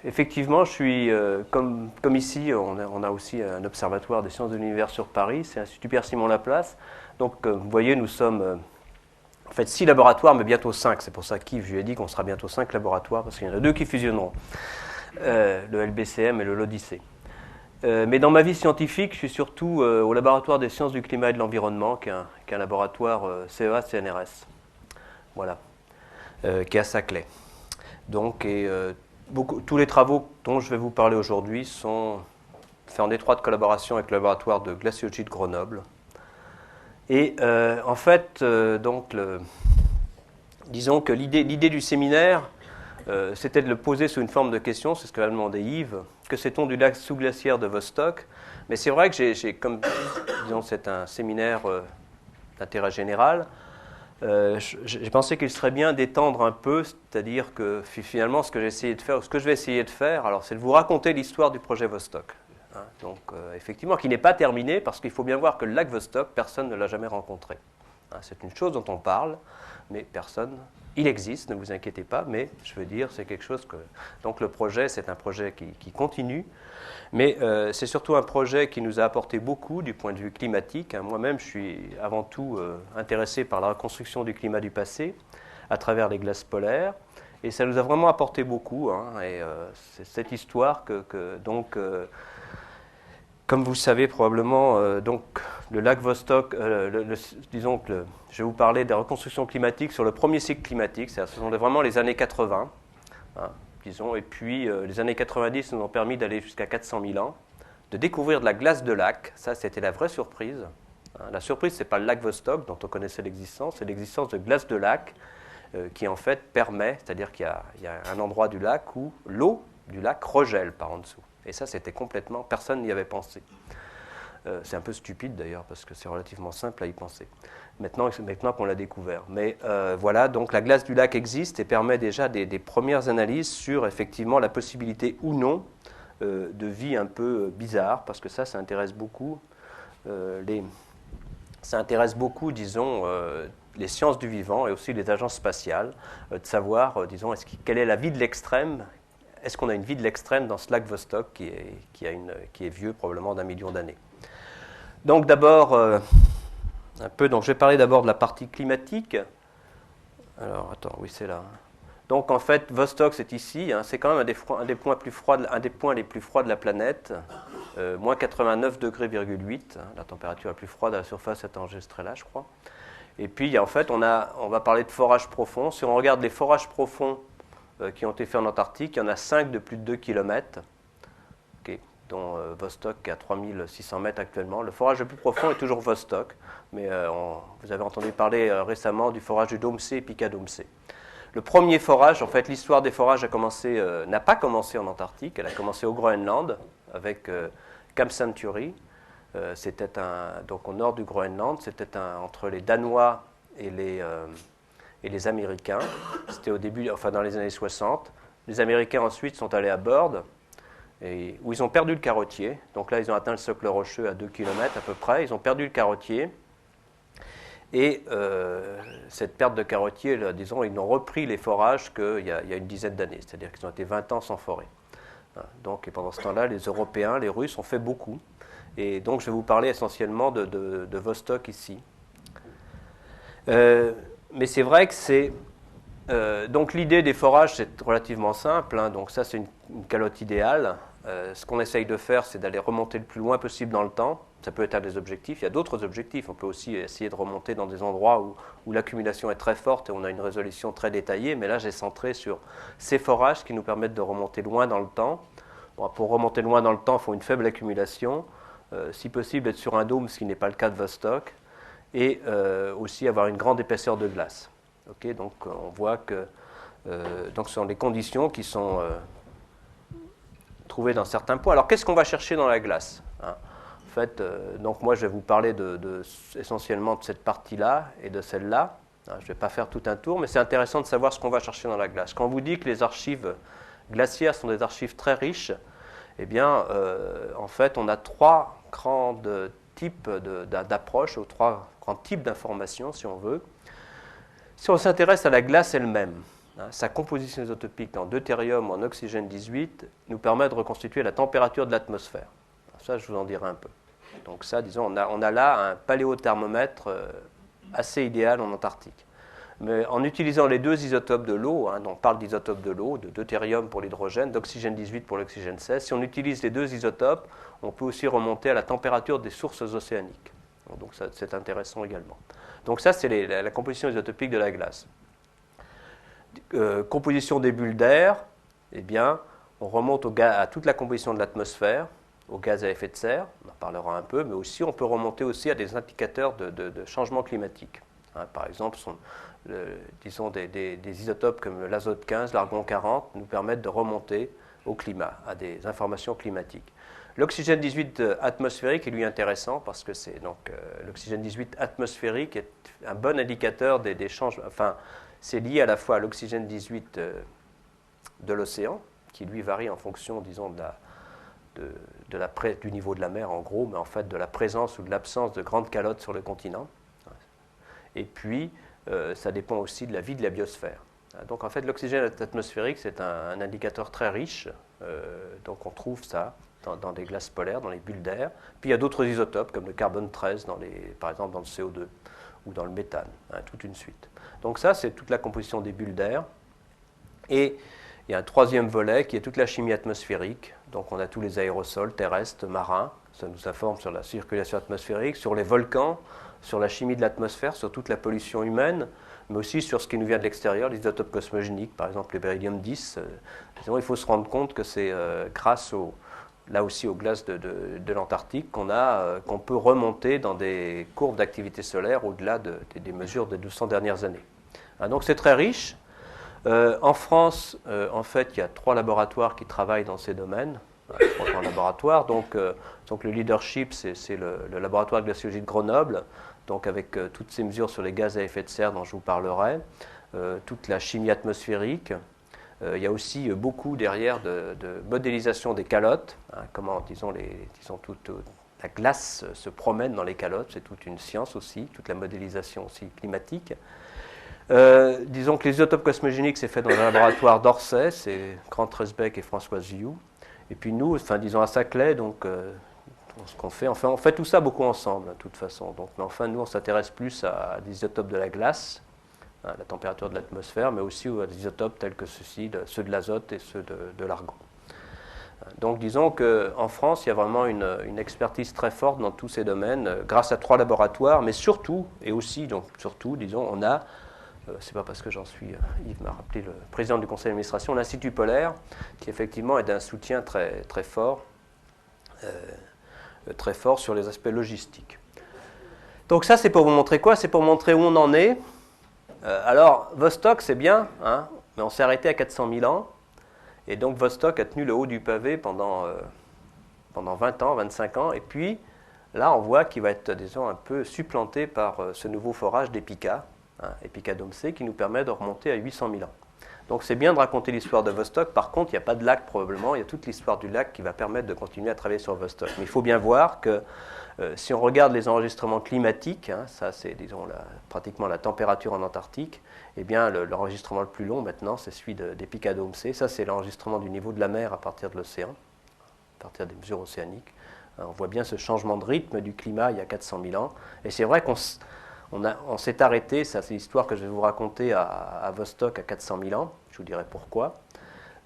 effectivement, je suis, comme ici, on a aussi un observatoire des sciences de l'univers sur Paris, c'est l'Institut Pierre-Simon Laplace. Donc, vous voyez, nous sommes en fait 6 laboratoires, mais bientôt 5. C'est pour ça qu'Yves, je lui ai dit qu'on sera bientôt 5 laboratoires, parce qu'il y en a 2 qui fusionneront, le LBCM et le l'Odyssée. Mais dans ma vie scientifique, je suis surtout au laboratoire des sciences du climat et de l'environnement, qui est un laboratoire CEA-CNRS, voilà, qui est à Saclay. Donc, tous les travaux dont je vais vous parler aujourd'hui sont faits en étroite collaboration avec le laboratoire de glaciologie de Grenoble. Et en fait, disons que l'idée du séminaire, c'était de le poser sous une forme de question, c'est ce que m'a demandé Yves. Que sait-on du lac sous-glaciaire de Vostok? Mais c'est vrai que disons, c'est un séminaire d'intérêt général. J'ai pensé qu'il serait bien d'étendre un peu, c'est-à-dire que finalement, ce que j'ai essayé de faire, ou ce que je vais essayer de faire, alors, c'est de vous raconter l'histoire du projet Vostok. Hein, donc, effectivement, qui n'est pas terminé, parce qu'il faut bien voir que le lac Vostok, personne ne l'a jamais rencontré. Hein, c'est une chose dont on parle, mais personne. Il existe, ne vous inquiétez pas, mais je veux dire, c'est quelque chose que. Donc, le projet, c'est un projet qui continue. Mais c'est surtout un projet qui nous a apporté beaucoup du point de vue climatique. Moi-même, je suis avant tout intéressé par la reconstruction du climat du passé à travers les glaces polaires. Et ça nous a vraiment apporté beaucoup. Hein, et c'est cette histoire comme vous le savez probablement, donc, le lac Vostok, disons que je vais vous parler des reconstructions climatiques sur le premier cycle climatique. Ce sont vraiment les années 80. Hein, disons, et puis les années 90 nous ont permis d'aller jusqu'à 400 000 ans, de découvrir de la glace de lac. Ça, c'était la vraie surprise. La surprise, ce n'est pas le lac Vostok, dont on connaissait l'existence, c'est l'existence de glace de lac qui, en fait, permet, c'est-à-dire qu'il y a un endroit du lac où l'eau du lac regèle par en dessous. Et ça, c'était complètement... Personne n'y avait pensé. C'est un peu stupide, d'ailleurs, parce que c'est relativement simple à y penser. Maintenant qu'on l'a découvert. Mais voilà, donc la glace du lac existe et permet déjà des premières analyses sur effectivement la possibilité ou non de vie un peu bizarre, parce que ça intéresse beaucoup disons, les sciences du vivant et aussi les agences spatiales, de savoir, disons, quelle est la vie de l'extrême. Est-ce qu'on a une vie de l'extrême dans ce lac Vostok qui est vieux probablement d'1 million d'années. Donc d'abord, donc je vais parler d'abord de la partie climatique. Alors, attends, oui, c'est là. Donc, en fait, Vostok, c'est ici. Hein, c'est quand même un des points les plus froids de la planète. Moins 89 degrés, hein, la température la plus froide à la surface est enregistrée là, je crois. Et puis, en fait, on va parler de forages profonds. Si on regarde les forages profonds qui ont été faits en Antarctique, il y en a 5 de plus de 2 km. Dont Vostok est à 3600 mètres actuellement. Le forage le plus profond est toujours Vostok, mais vous avez entendu parler récemment du forage du Domsé et Pika-Domsé. Le premier forage, en fait, l'histoire des forages n'a pas commencé en Antarctique, elle a commencé au Groenland avec Camp Century. C'était donc au nord du Groenland, c'était entre les Danois et les Américains. C'était au début, enfin dans les années 60. Les Américains ensuite sont allés à Byrd, où ils ont perdu le carottier. Donc là, ils ont atteint le socle rocheux à 2 km à peu près. Ils ont perdu le carottier. Et cette perte de carottier, là, disons, ils n'ont repris les forages qu'il y a une dizaine d'années. C'est-à-dire qu'ils ont été 20 ans sans forêt. Donc, et pendant ce temps-là, les Européens, les Russes ont fait beaucoup. Et donc, je vais vous parler essentiellement de Vostok ici. Mais c'est vrai que c'est... donc l'idée des forages, c'est relativement simple. Hein, donc ça, c'est une calotte idéale. Ce qu'on essaye de faire, c'est d'aller remonter le plus loin possible dans le temps. Ça peut être un des objectifs. Il y a d'autres objectifs. On peut aussi essayer de remonter dans des endroits où l'accumulation est très forte et on a une résolution très détaillée. Mais là, j'ai centré sur ces forages qui nous permettent de remonter loin dans le temps. Bon, pour remonter loin dans le temps, il faut une faible accumulation. Si possible, être sur un dôme, ce qui n'est pas le cas de Vostok. Et aussi avoir une grande épaisseur de glace. Okay, donc on voit que donc ce sont des conditions qui sont trouvées dans certains points. Alors qu'est-ce qu'on va chercher dans la glace, hein? En fait, donc moi je vais vous parler essentiellement de cette partie-là et de celle-là. Je ne vais pas faire tout un tour, mais c'est intéressant de savoir ce qu'on va chercher dans la glace. Quand on vous dit que les archives glaciaires sont des archives très riches, eh bien, en fait, on a 3 grands types d'approches, ou 3 grands types d'informations, si on veut. Si on s'intéresse à la glace elle-même, sa composition isotopique en deutérium ou en oxygène 18 nous permet de reconstituer la température de l'atmosphère. Ça, je vous en dirai un peu. Donc ça, disons, on a là un paléothermomètre assez idéal en Antarctique. Mais en utilisant les deux isotopes de l'eau, on parle d'isotopes de l'eau, de deutérium pour l'hydrogène, d'oxygène 18 pour l'oxygène 16, si on utilise les deux isotopes, on peut aussi remonter à la température des sources océaniques. Donc ça, c'est intéressant également. Donc ça, c'est la composition isotopique de la glace. Composition des bulles d'air, eh bien, on remonte à toute la composition de l'atmosphère, aux gaz à effet de serre, on en parlera un peu, mais aussi on peut remonter aussi à des indicateurs de changement climatique. Par exemple, disons des isotopes comme l'azote 15, l'argon 40 nous permettent de remonter au climat, à des informations climatiques. L'oxygène 18 atmosphérique est lui intéressant parce que c'est donc l'oxygène 18 atmosphérique est un bon indicateur des changements. Enfin, c'est lié à la fois à l'oxygène 18 de l'océan, qui lui varie en fonction, disons, du niveau de la mer en gros, mais en fait de la présence ou de l'absence de grandes calottes sur le continent. Et puis, ça dépend aussi de la vie de la biosphère. Donc en fait, l'oxygène atmosphérique, c'est un indicateur très riche. Donc on trouve ça dans des glaces polaires, dans les bulles d'air. Puis il y a d'autres isotopes, comme le carbone 13, par exemple dans le CO2 ou dans le méthane, toute une suite. Donc ça, c'est toute la composition des bulles d'air. Et il y a un troisième volet qui est toute la chimie atmosphérique. Donc on a tous les aérosols terrestres, marins. Ça nous informe sur la circulation atmosphérique, sur les volcans, sur la chimie de l'atmosphère, sur toute la pollution humaine, mais aussi sur ce qui nous vient de l'extérieur, les isotopes cosmogéniques, par exemple le béridium 10. Il faut se rendre compte que c'est grâce là aussi aux glaces de l'Antarctique qu'on peut remonter dans des courbes d'activité solaire au-delà des mesures des 200 dernières années. Donc c'est très riche. En France, en fait, il y a 3 laboratoires qui travaillent dans ces domaines. 3 grands laboratoires. Donc le leadership, c'est le laboratoire de glaciologie de Grenoble, donc avec toutes ces mesures sur les gaz à effet de serre dont je vous parlerai, toute la chimie atmosphérique. Il y a aussi beaucoup derrière de modélisation des calottes, comment, disons, toute la glace se promène dans les calottes, c'est toute une science aussi, toute la modélisation aussi climatique. Disons que les isotopes cosmogéniques, c'est fait dans un laboratoire d'Orsay, c'est Grant Resbeck et Françoise Joux. Et puis nous, enfin, disons à Saclay, donc ce qu'on fait, enfin, on fait tout ça beaucoup ensemble, de toute façon. Donc, mais enfin, nous, on s'intéresse plus à des isotopes de la glace, la température de l'atmosphère, mais aussi à des isotopes tels que ceux de l'azote et ceux de l'argon. Donc, disons qu'en France, il y a vraiment une expertise très forte dans tous ces domaines, grâce à 3 laboratoires, mais surtout, et aussi, donc surtout, disons, on a c'est pas parce que j'en suis, Yves m'a rappelé, le président du conseil d'administration, l'Institut polaire, qui effectivement est d'un soutien très, très fort sur les aspects logistiques. Donc ça, c'est pour vous montrer quoi? C'est pour montrer où on en est. Alors, Vostok, c'est bien, mais on s'est arrêté à 400 000 ans. Et donc, Vostok a tenu le haut du pavé pendant 20 ans, 25 ans. Et puis, là, on voit qu'il va être, disons, un peu supplanté par ce nouveau forage d'Epica, Epica Domsé, qui nous permet de remonter à 800 000 ans. Donc c'est bien de raconter l'histoire de Vostok. Par contre, il n'y a pas de lac probablement. Il y a toute l'histoire du lac qui va permettre de continuer à travailler sur Vostok. Mais il faut bien voir que si on regarde les enregistrements climatiques, ça c'est, disons, pratiquement la température en Antarctique, eh bien l'enregistrement le plus long maintenant, c'est celui d'Epica Domsé. Ça c'est l'enregistrement du niveau de la mer à partir de l'océan, à partir des mesures océaniques. On voit bien ce changement de rythme du climat il y a 400 000 ans. Et c'est vrai qu'on s'est arrêté, ça c'est l'histoire que je vais vous raconter à Vostok à 400 000 ans, je vous dirai pourquoi.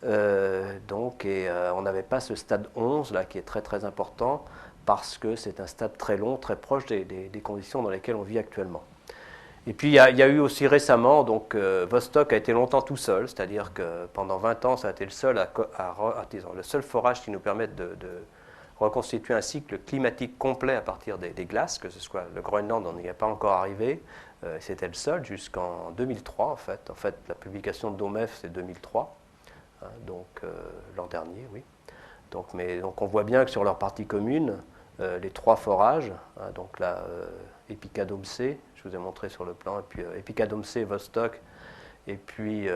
On n'avait pas ce stade 11 là, qui est très très important, parce que c'est un stade très long, très proche des conditions dans lesquelles on vit actuellement. Et puis il y a eu aussi récemment, donc Vostok a été longtemps tout seul, c'est-à-dire que pendant 20 ans ça a été le seul forage qui nous permette de reconstituer un cycle climatique complet à partir des glaces, que ce soit le Groenland, on n'y est pas encore arrivé, c'était le seul jusqu'en 2003 en fait. En fait, la publication de DOMEF c'est 2003, l'an dernier, oui. Donc on voit bien que sur leur partie commune, les 3 forages, donc là, Epica Domsé, je vous ai montré sur le plan, et puis Epica Domsé, Vostok, et puis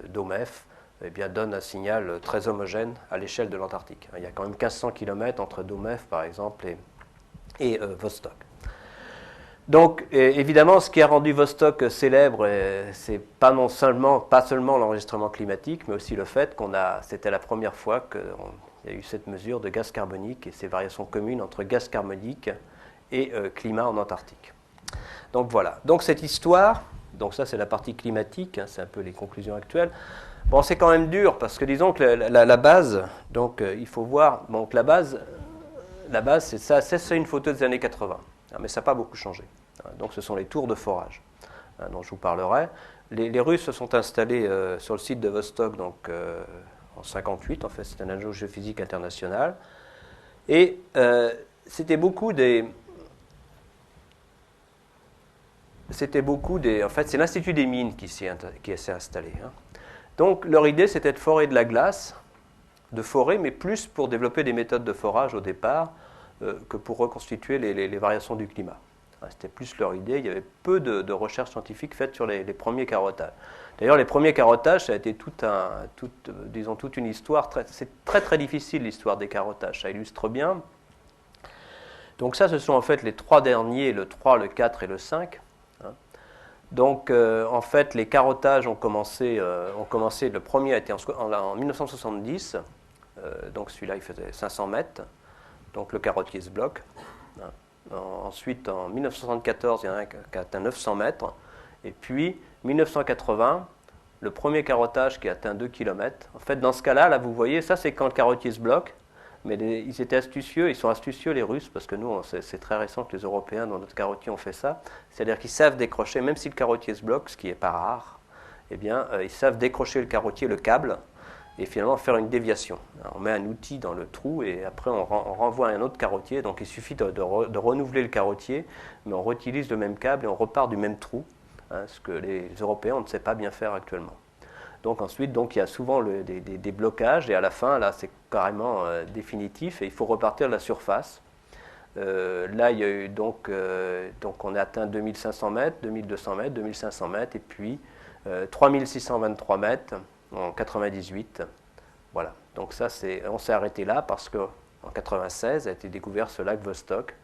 DOMEF, eh bien, donne un signal très homogène à l'échelle de l'Antarctique. Il y a quand même 1500 km entre DOMEF, par exemple, et Vostok. Donc, évidemment, ce qui a rendu Vostok célèbre, c'est pas seulement l'enregistrement climatique, mais aussi le fait c'était la première fois qu'il y a eu cette mesure de gaz carbonique et ces variations communes entre gaz carbonique et climat en Antarctique. Donc voilà. Donc cette histoire, donc ça c'est la partie climatique, hein, c'est un peu les conclusions actuelles. Bon, c'est quand même dur parce que disons que la base, donc il faut voir, donc la base c'est ça, c'est une photo des années 80, hein, mais ça n'a pas beaucoup changé. Donc ce sont les tours de forage, hein, dont je vous parlerai. Les Russes se sont installés sur le site de Vostok donc, en 1958, en fait c'était un agent géophysique international. Et c'était beaucoup des... En fait, c'est l'Institut des mines qui s'est installé. Hein. Donc leur idée c'était de forer de la glace, mais plus pour développer des méthodes de forage au départ que pour reconstituer les variations du climat. C'était plus leur idée. Il y avait peu de recherches scientifiques faites sur les premiers carottages. D'ailleurs, les premiers carottages, ça a été toute une histoire. C'est très très difficile l'histoire des carottages. Ça illustre bien. Donc ça, ce sont en fait les trois derniers, le 3, le 4 et le 5. Donc en fait, les carottages ont commencé. Le premier a été en 1970. Donc celui-là, il faisait 500 mètres. Donc le carottier se bloque. Ensuite, en 1974, il y en a un qui a atteint 900 mètres. Et puis, 1980, le premier carottage qui a atteint 2 km. En fait, dans ce cas-là, là, vous voyez, ça, c'est quand le carottier se bloque. Mais ils étaient astucieux, ils sont astucieux, les Russes, parce que nous, c'est très récent que les Européens, dans notre carottier, ont fait ça. C'est-à-dire qu'ils savent décrocher, même si le carottier se bloque, ce qui n'est pas rare, eh bien, ils savent décrocher le carottier, le câble, et finalement faire une déviation. On met un outil dans le trou et après on renvoie un autre carottier. Donc il suffit de renouveler le carottier, mais on réutilise le même câble et on repart du même trou, hein, ce que les Européens on ne sait pas bien faire actuellement. Donc ensuite, il y a souvent des blocages et à la fin, là c'est carrément définitif et il faut repartir de la surface. Là, il y a eu donc on a atteint 2500 mètres, 2200 mètres, 2500 mètres et puis 3623 mètres en 98. Voilà. Donc ça, on s'est arrêté là parce qu'en 96 a été découvert ce lac Vostok.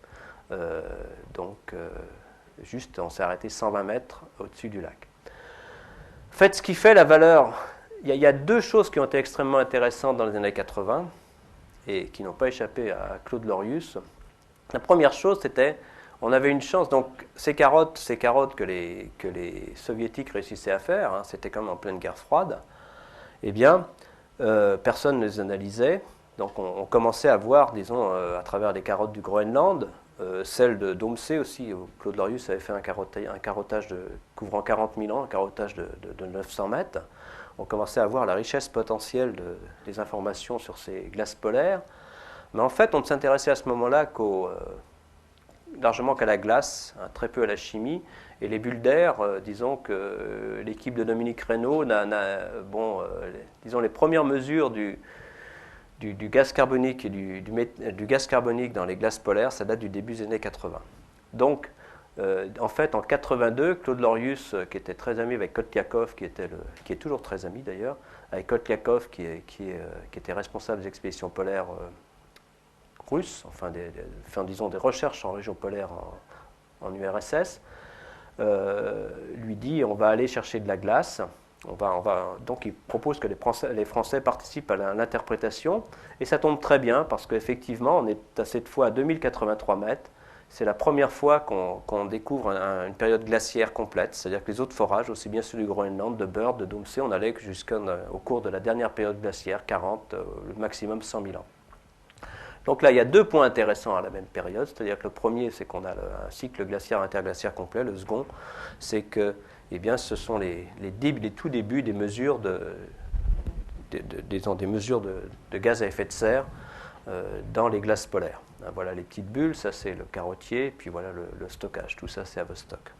Juste, on s'est arrêté 120 mètres au-dessus du lac. En fait, ce qui fait la valeur, il y a deux choses qui ont été extrêmement intéressantes dans les années 80 et qui n'ont pas échappé à Claude Lorius. La première chose, c'était, on avait une chance, donc ces carottes que les soviétiques réussissaient à faire, hein, c'était comme en pleine guerre froide, eh bien, personne ne les analysait. Donc on commençait à voir, disons, à travers les carottes du Groenland, celle de Domsé aussi, où Claude Lorius avait fait un carottage couvrant 40 000 ans, un carottage de 900 mètres. On commençait à voir la richesse potentielle des informations sur ces glaces polaires. Mais en fait, on ne s'intéressait à ce moment-là largement qu'à la glace, hein, très peu à la chimie. Et les bulles d'air, disons que l'équipe de Dominique Reynaud, disons les premières mesures du gaz carbonique et du gaz carbonique dans les glaces polaires, ça date du début des années 80. Donc, en fait, en 82, Claude Lorius, qui était très ami avec Kotliakov, qui est toujours très ami d'ailleurs, avec Kotliakov, qui était responsable des expéditions polaires russes, disons des recherches en région polaire en URSS, lui dit on va aller chercher de la glace. Donc il propose que les Français participent à l'interprétation et ça tombe très bien parce qu'effectivement on est à cette fois à 2083 mètres. C'est la première fois qu'on découvre une période glaciaire complète, c'est-à-dire que les autres forages, aussi bien ceux du Groenland, de Byrd, de Domsé, on allait jusqu'au cours de la dernière période glaciaire, 40, le maximum 100 000 ans. Donc là, il y a deux points intéressants à la même période, c'est-à-dire que le premier, c'est qu'on a un cycle glaciaire interglaciaire complet. Le second, c'est que ce sont les tout débuts des mesures des mesures de gaz à effet de serre dans les glaces polaires. Voilà les petites bulles, ça c'est le carottier, puis voilà le stockage. Tout ça, c'est à Vostok.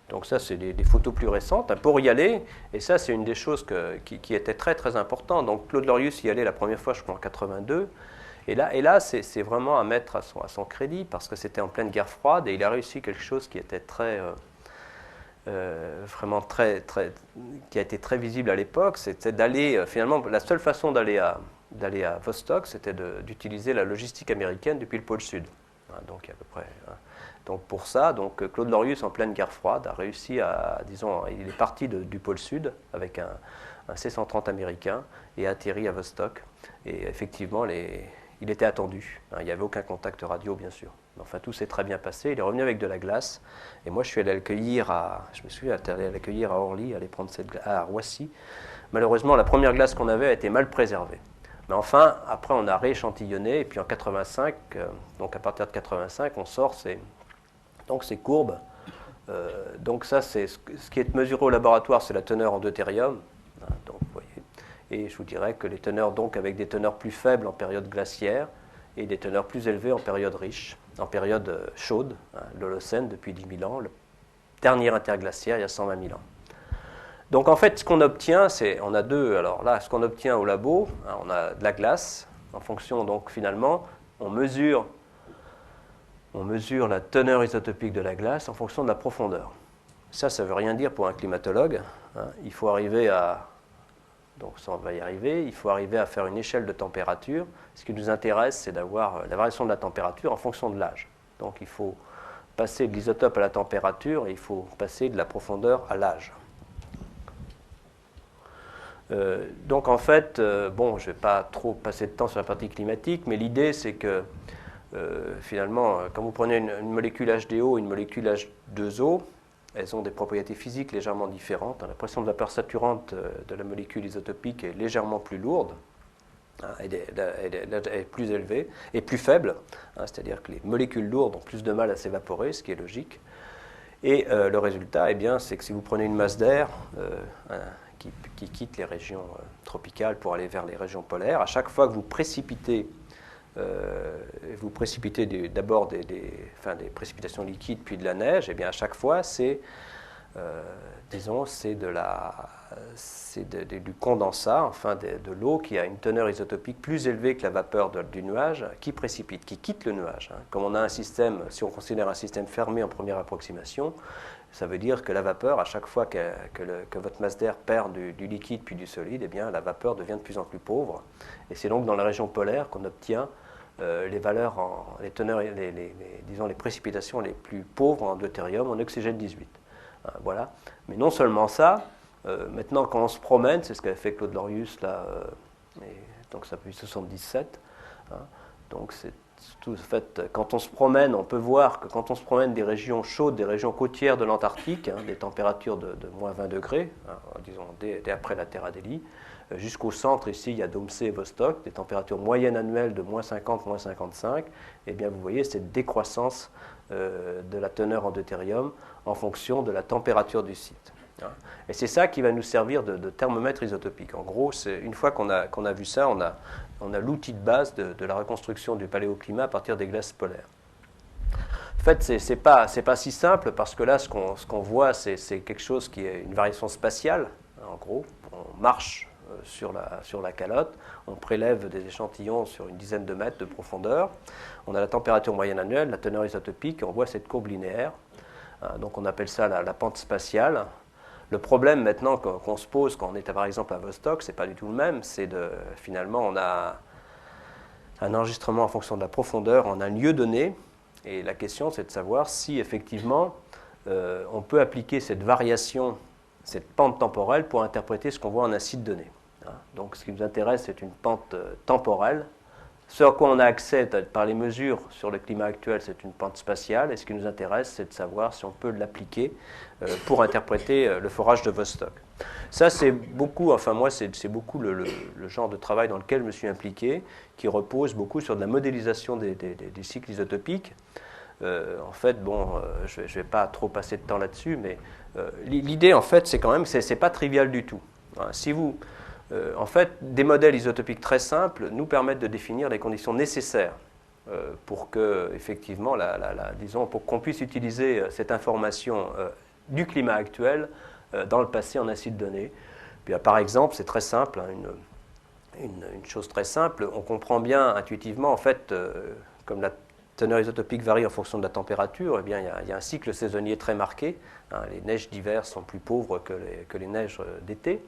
Donc ça, c'est des photos plus récentes. Pour y aller, et ça, c'est une des choses qui était très très importante. Donc Claude Lorius y allait la première fois, je crois, en 82. Et là c'est vraiment à mettre à son crédit, parce que c'était en pleine guerre froide, et il a réussi quelque chose qui était qui a été très visible à l'époque, c'était d'aller, finalement, la seule façon d'aller à Vostok, c'était d'utiliser la logistique américaine depuis le pôle sud. Donc, à peu près, donc pour ça, donc, Claude Lorius, en pleine guerre froide, a réussi à, disons, il est parti du pôle sud avec un C-130 américain et a atterri à Vostok. Et effectivement, il était attendu. Il n'y avait aucun contact radio, bien sûr. Enfin, tout s'est très bien passé. Il est revenu avec de la glace. Et moi, je suis allé l'accueillir je me suis allé l'accueillir à Orly, aller prendre à Roissy. Malheureusement, la première glace qu'on avait a été mal préservée. Mais enfin, après, on a rééchantillonné. Et puis en 85, donc à partir de 85, on sort ces courbes. Donc ça, c'est ce qui est mesuré au laboratoire, c'est la teneur en deutérium. Donc, vous voyez. Et je vous dirais que les teneurs, donc, avec des teneurs plus faibles en période glaciaire et des teneurs plus élevées en période riche, en période chaude, l'Holocène depuis 10 000 ans, le dernier interglaciaire il y a 120 000 ans. Donc en fait, ce qu'on obtient, on a deux. Alors là, ce qu'on obtient au labo, on a de la glace, en fonction, donc finalement, on mesure la teneur isotopique de la glace en fonction de la profondeur. Ça ne veut rien dire pour un climatologue. Il faut arriver à... Donc ça, on va y arriver. Il faut arriver à faire une échelle de température. Ce qui nous intéresse, c'est d'avoir la variation de la température en fonction de l'âge. Donc il faut passer de l'isotope à la température et il faut passer de la profondeur à l'âge. Donc en fait, bon, je ne vais pas trop passer de temps sur la partie climatique, mais l'idée c'est que finalement, quand vous prenez une molécule HDO et une molécule H2O, elles ont des propriétés physiques légèrement différentes. La pression de vapeur saturante de la molécule isotopique est légèrement plus lourde, elle est plus élevée et plus faible, c'est-à-dire que les molécules lourdes ont plus de mal à s'évaporer, ce qui est logique. Et le résultat, eh bien, c'est que si vous prenez une masse d'air qui quitte les régions tropicales pour aller vers les régions polaires, à chaque fois que vous précipitez d'abord des précipitations liquides puis de la neige, et bien à chaque fois c'est du condensat, enfin de l'eau qui a une teneur isotopique plus élevée que la vapeur du nuage qui précipite, qui quitte le nuage. Comme on a un système, si on considère un système fermé en première approximation, ça veut dire que la vapeur, à chaque fois que votre masse d'air perd du liquide puis du solide, eh bien, la vapeur devient de plus en plus pauvre. Et c'est donc dans la région polaire qu'on obtient les valeurs, les teneurs, disons les précipitations les plus pauvres en deutérium, en oxygène 18. Voilà. Mais non seulement ça, maintenant quand on se promène, c'est ce qu'avait fait Claude Lorius là, donc ça depuis 1977. Donc c'est tout, en fait, quand on se promène, on peut voir que quand on se promène des régions chaudes, des régions côtières de l'Antarctique, des températures de moins 20 degrés, disons dès après la Terre Adélie, jusqu'au centre, ici, il y a Domsé et Vostok, des températures moyennes annuelles de moins 50, moins 55, et bien vous voyez cette décroissance de la teneur en deutérium en fonction de la température du site. Et c'est ça qui va nous servir de thermomètre isotopique. En gros, une fois qu'on a vu ça, on a l'outil de base de la reconstruction du paléoclimat à partir des glaces polaires. En fait, c'est pas si simple parce que là, ce qu'on voit, c'est quelque chose qui est une variation spatiale. En gros, on marche sur la calotte, on prélève des échantillons sur une dizaine de mètres de profondeur, on a la température moyenne annuelle, la teneur isotopique, et on voit cette courbe linéaire. Donc on appelle ça la pente spatiale. Le problème maintenant qu'on se pose quand on est par exemple à Vostok, c'est pas du tout le même, c'est finalement on a un enregistrement en fonction de la profondeur en un lieu donné, et la question c'est de savoir si effectivement on peut appliquer cette variation, cette pente temporelle pour interpréter ce qu'on voit en un site donné. Donc ce qui nous intéresse c'est une pente temporelle. Ce à quoi on a accès par les mesures sur le climat actuel, c'est une pente spatiale, et ce qui nous intéresse, c'est de savoir si on peut l'appliquer pour interpréter le forage de Vostok. Ça, c'est beaucoup, enfin moi, c'est beaucoup le genre de travail dans lequel je me suis impliqué, qui repose beaucoup sur de la modélisation des cycles isotopiques. En fait, bon, je ne vais pas trop passer de temps là-dessus, mais l'idée, en fait, c'est quand même, c'est pas trivial du tout. Si vous... en fait, des modèles isotopiques très simples nous permettent de définir les conditions nécessaires pour que, effectivement, disons, pour qu'on puisse utiliser cette information du climat actuel dans le passé en un site donné. Puis, par exemple, c'est très simple, une chose très simple, on comprend bien intuitivement, en fait, comme la teneur isotopique varie en fonction de la température, eh bien, il y a un cycle saisonnier très marqué. Les neiges d'hiver sont plus pauvres que les neiges d'été.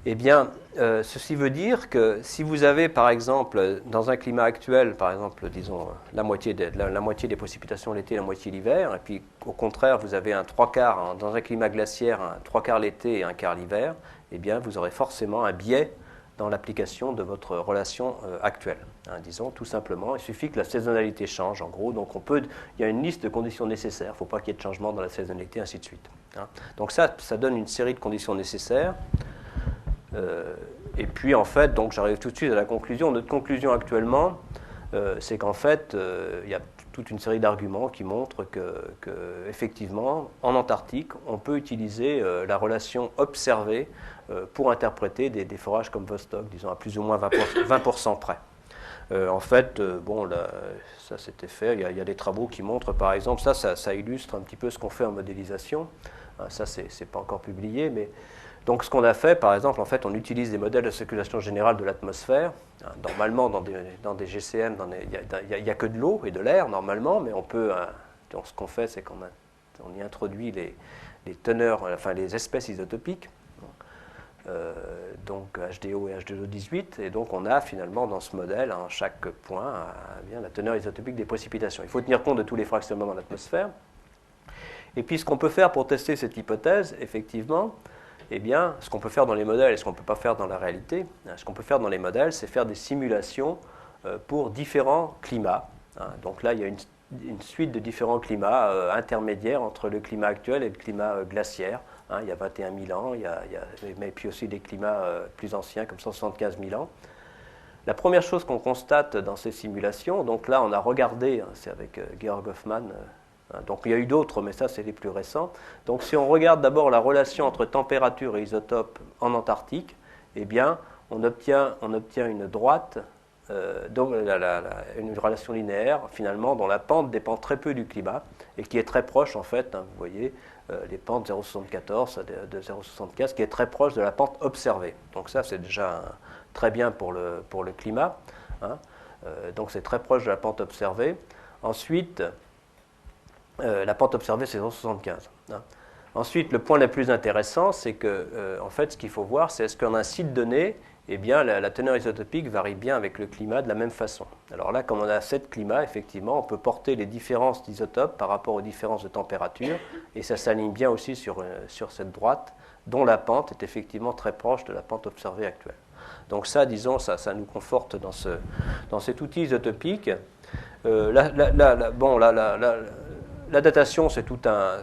Eh bien, ceci veut dire que si vous avez, par exemple, dans un climat actuel, par exemple, disons, la moitié des précipitations l'été, la moitié l'hiver, et puis au contraire, vous avez un trois quarts, dans un climat glaciaire, un trois quarts l'été et un quart l'hiver, eh bien, vous aurez forcément un biais dans l'application de votre relation actuelle. Disons, tout simplement, il suffit que la saisonnalité change, en gros, donc il y a une liste de conditions nécessaires, il ne faut pas qu'il y ait de changement dans la saisonnalité, ainsi de suite. Donc ça donne une série de conditions nécessaires. Et puis en fait, donc j'arrive tout de suite à la conclusion. Notre conclusion actuellement, c'est qu'en fait, il y a toute une série d'arguments qui montrent que effectivement, en Antarctique, on peut utiliser la relation observée pour interpréter des forages comme Vostok, disons à plus ou moins 20% près. En fait, bon, là, ça c'était fait. Il y a des travaux qui montrent, par exemple, ça illustre un petit peu ce qu'on fait en modélisation. Ça, c'est pas encore publié, mais donc ce qu'on a fait, par exemple, en fait, on utilise des modèles de circulation générale de l'atmosphère. Normalement, dans des GCM, il n'y a que de l'eau et de l'air, normalement, mais on peut... Donc ce qu'on fait, c'est qu'on y introduit les teneurs, enfin les espèces isotopiques, donc HDO et H2O18, et donc on a finalement dans ce modèle, en chaque point, bien, la teneur isotopique des précipitations. Il faut tenir compte de tous les fractionnements dans l'atmosphère. Et puis ce qu'on peut faire pour tester cette hypothèse, effectivement, eh bien, ce qu'on peut faire dans les modèles et ce qu'on ne peut pas faire dans la réalité, ce qu'on peut faire dans les modèles, c'est faire des simulations pour différents climats. Donc là, il y a une suite de différents climats intermédiaires entre le climat actuel et le climat glaciaire. Il y a 21 000 ans, mais puis aussi des climats plus anciens, comme 175 000 ans. La première chose qu'on constate dans ces simulations, donc là, on a regardé, c'est avec Georg Hoffmann, donc il y a eu d'autres, mais ça, c'est les plus récents. Donc si on regarde d'abord la relation entre température et isotope en Antarctique, eh bien, on obtient une droite, donc une relation linéaire, finalement, dont la pente dépend très peu du climat, et qui est très proche, en fait, vous voyez, les pentes 0,74 de 0,75, qui est très proche de la pente observée. Donc ça, c'est déjà très bien pour le climat. Donc c'est très proche de la pente observée. Ensuite, la pente observée, c'est 0,75. Ensuite, le point le plus intéressant, c'est que, en fait, ce qu'il faut voir, c'est est-ce qu'en un site donné, eh bien, la teneur isotopique varie bien avec le climat de la même façon. Alors là, comme on a 7 climats, effectivement, on peut porter les différences d'isotopes par rapport aux différences de température, et ça s'aligne bien aussi sur cette droite, dont la pente est effectivement très proche de la pente observée actuelle. Donc ça, disons, ça nous conforte dans cet outil isotopique. La datation, c'est tout un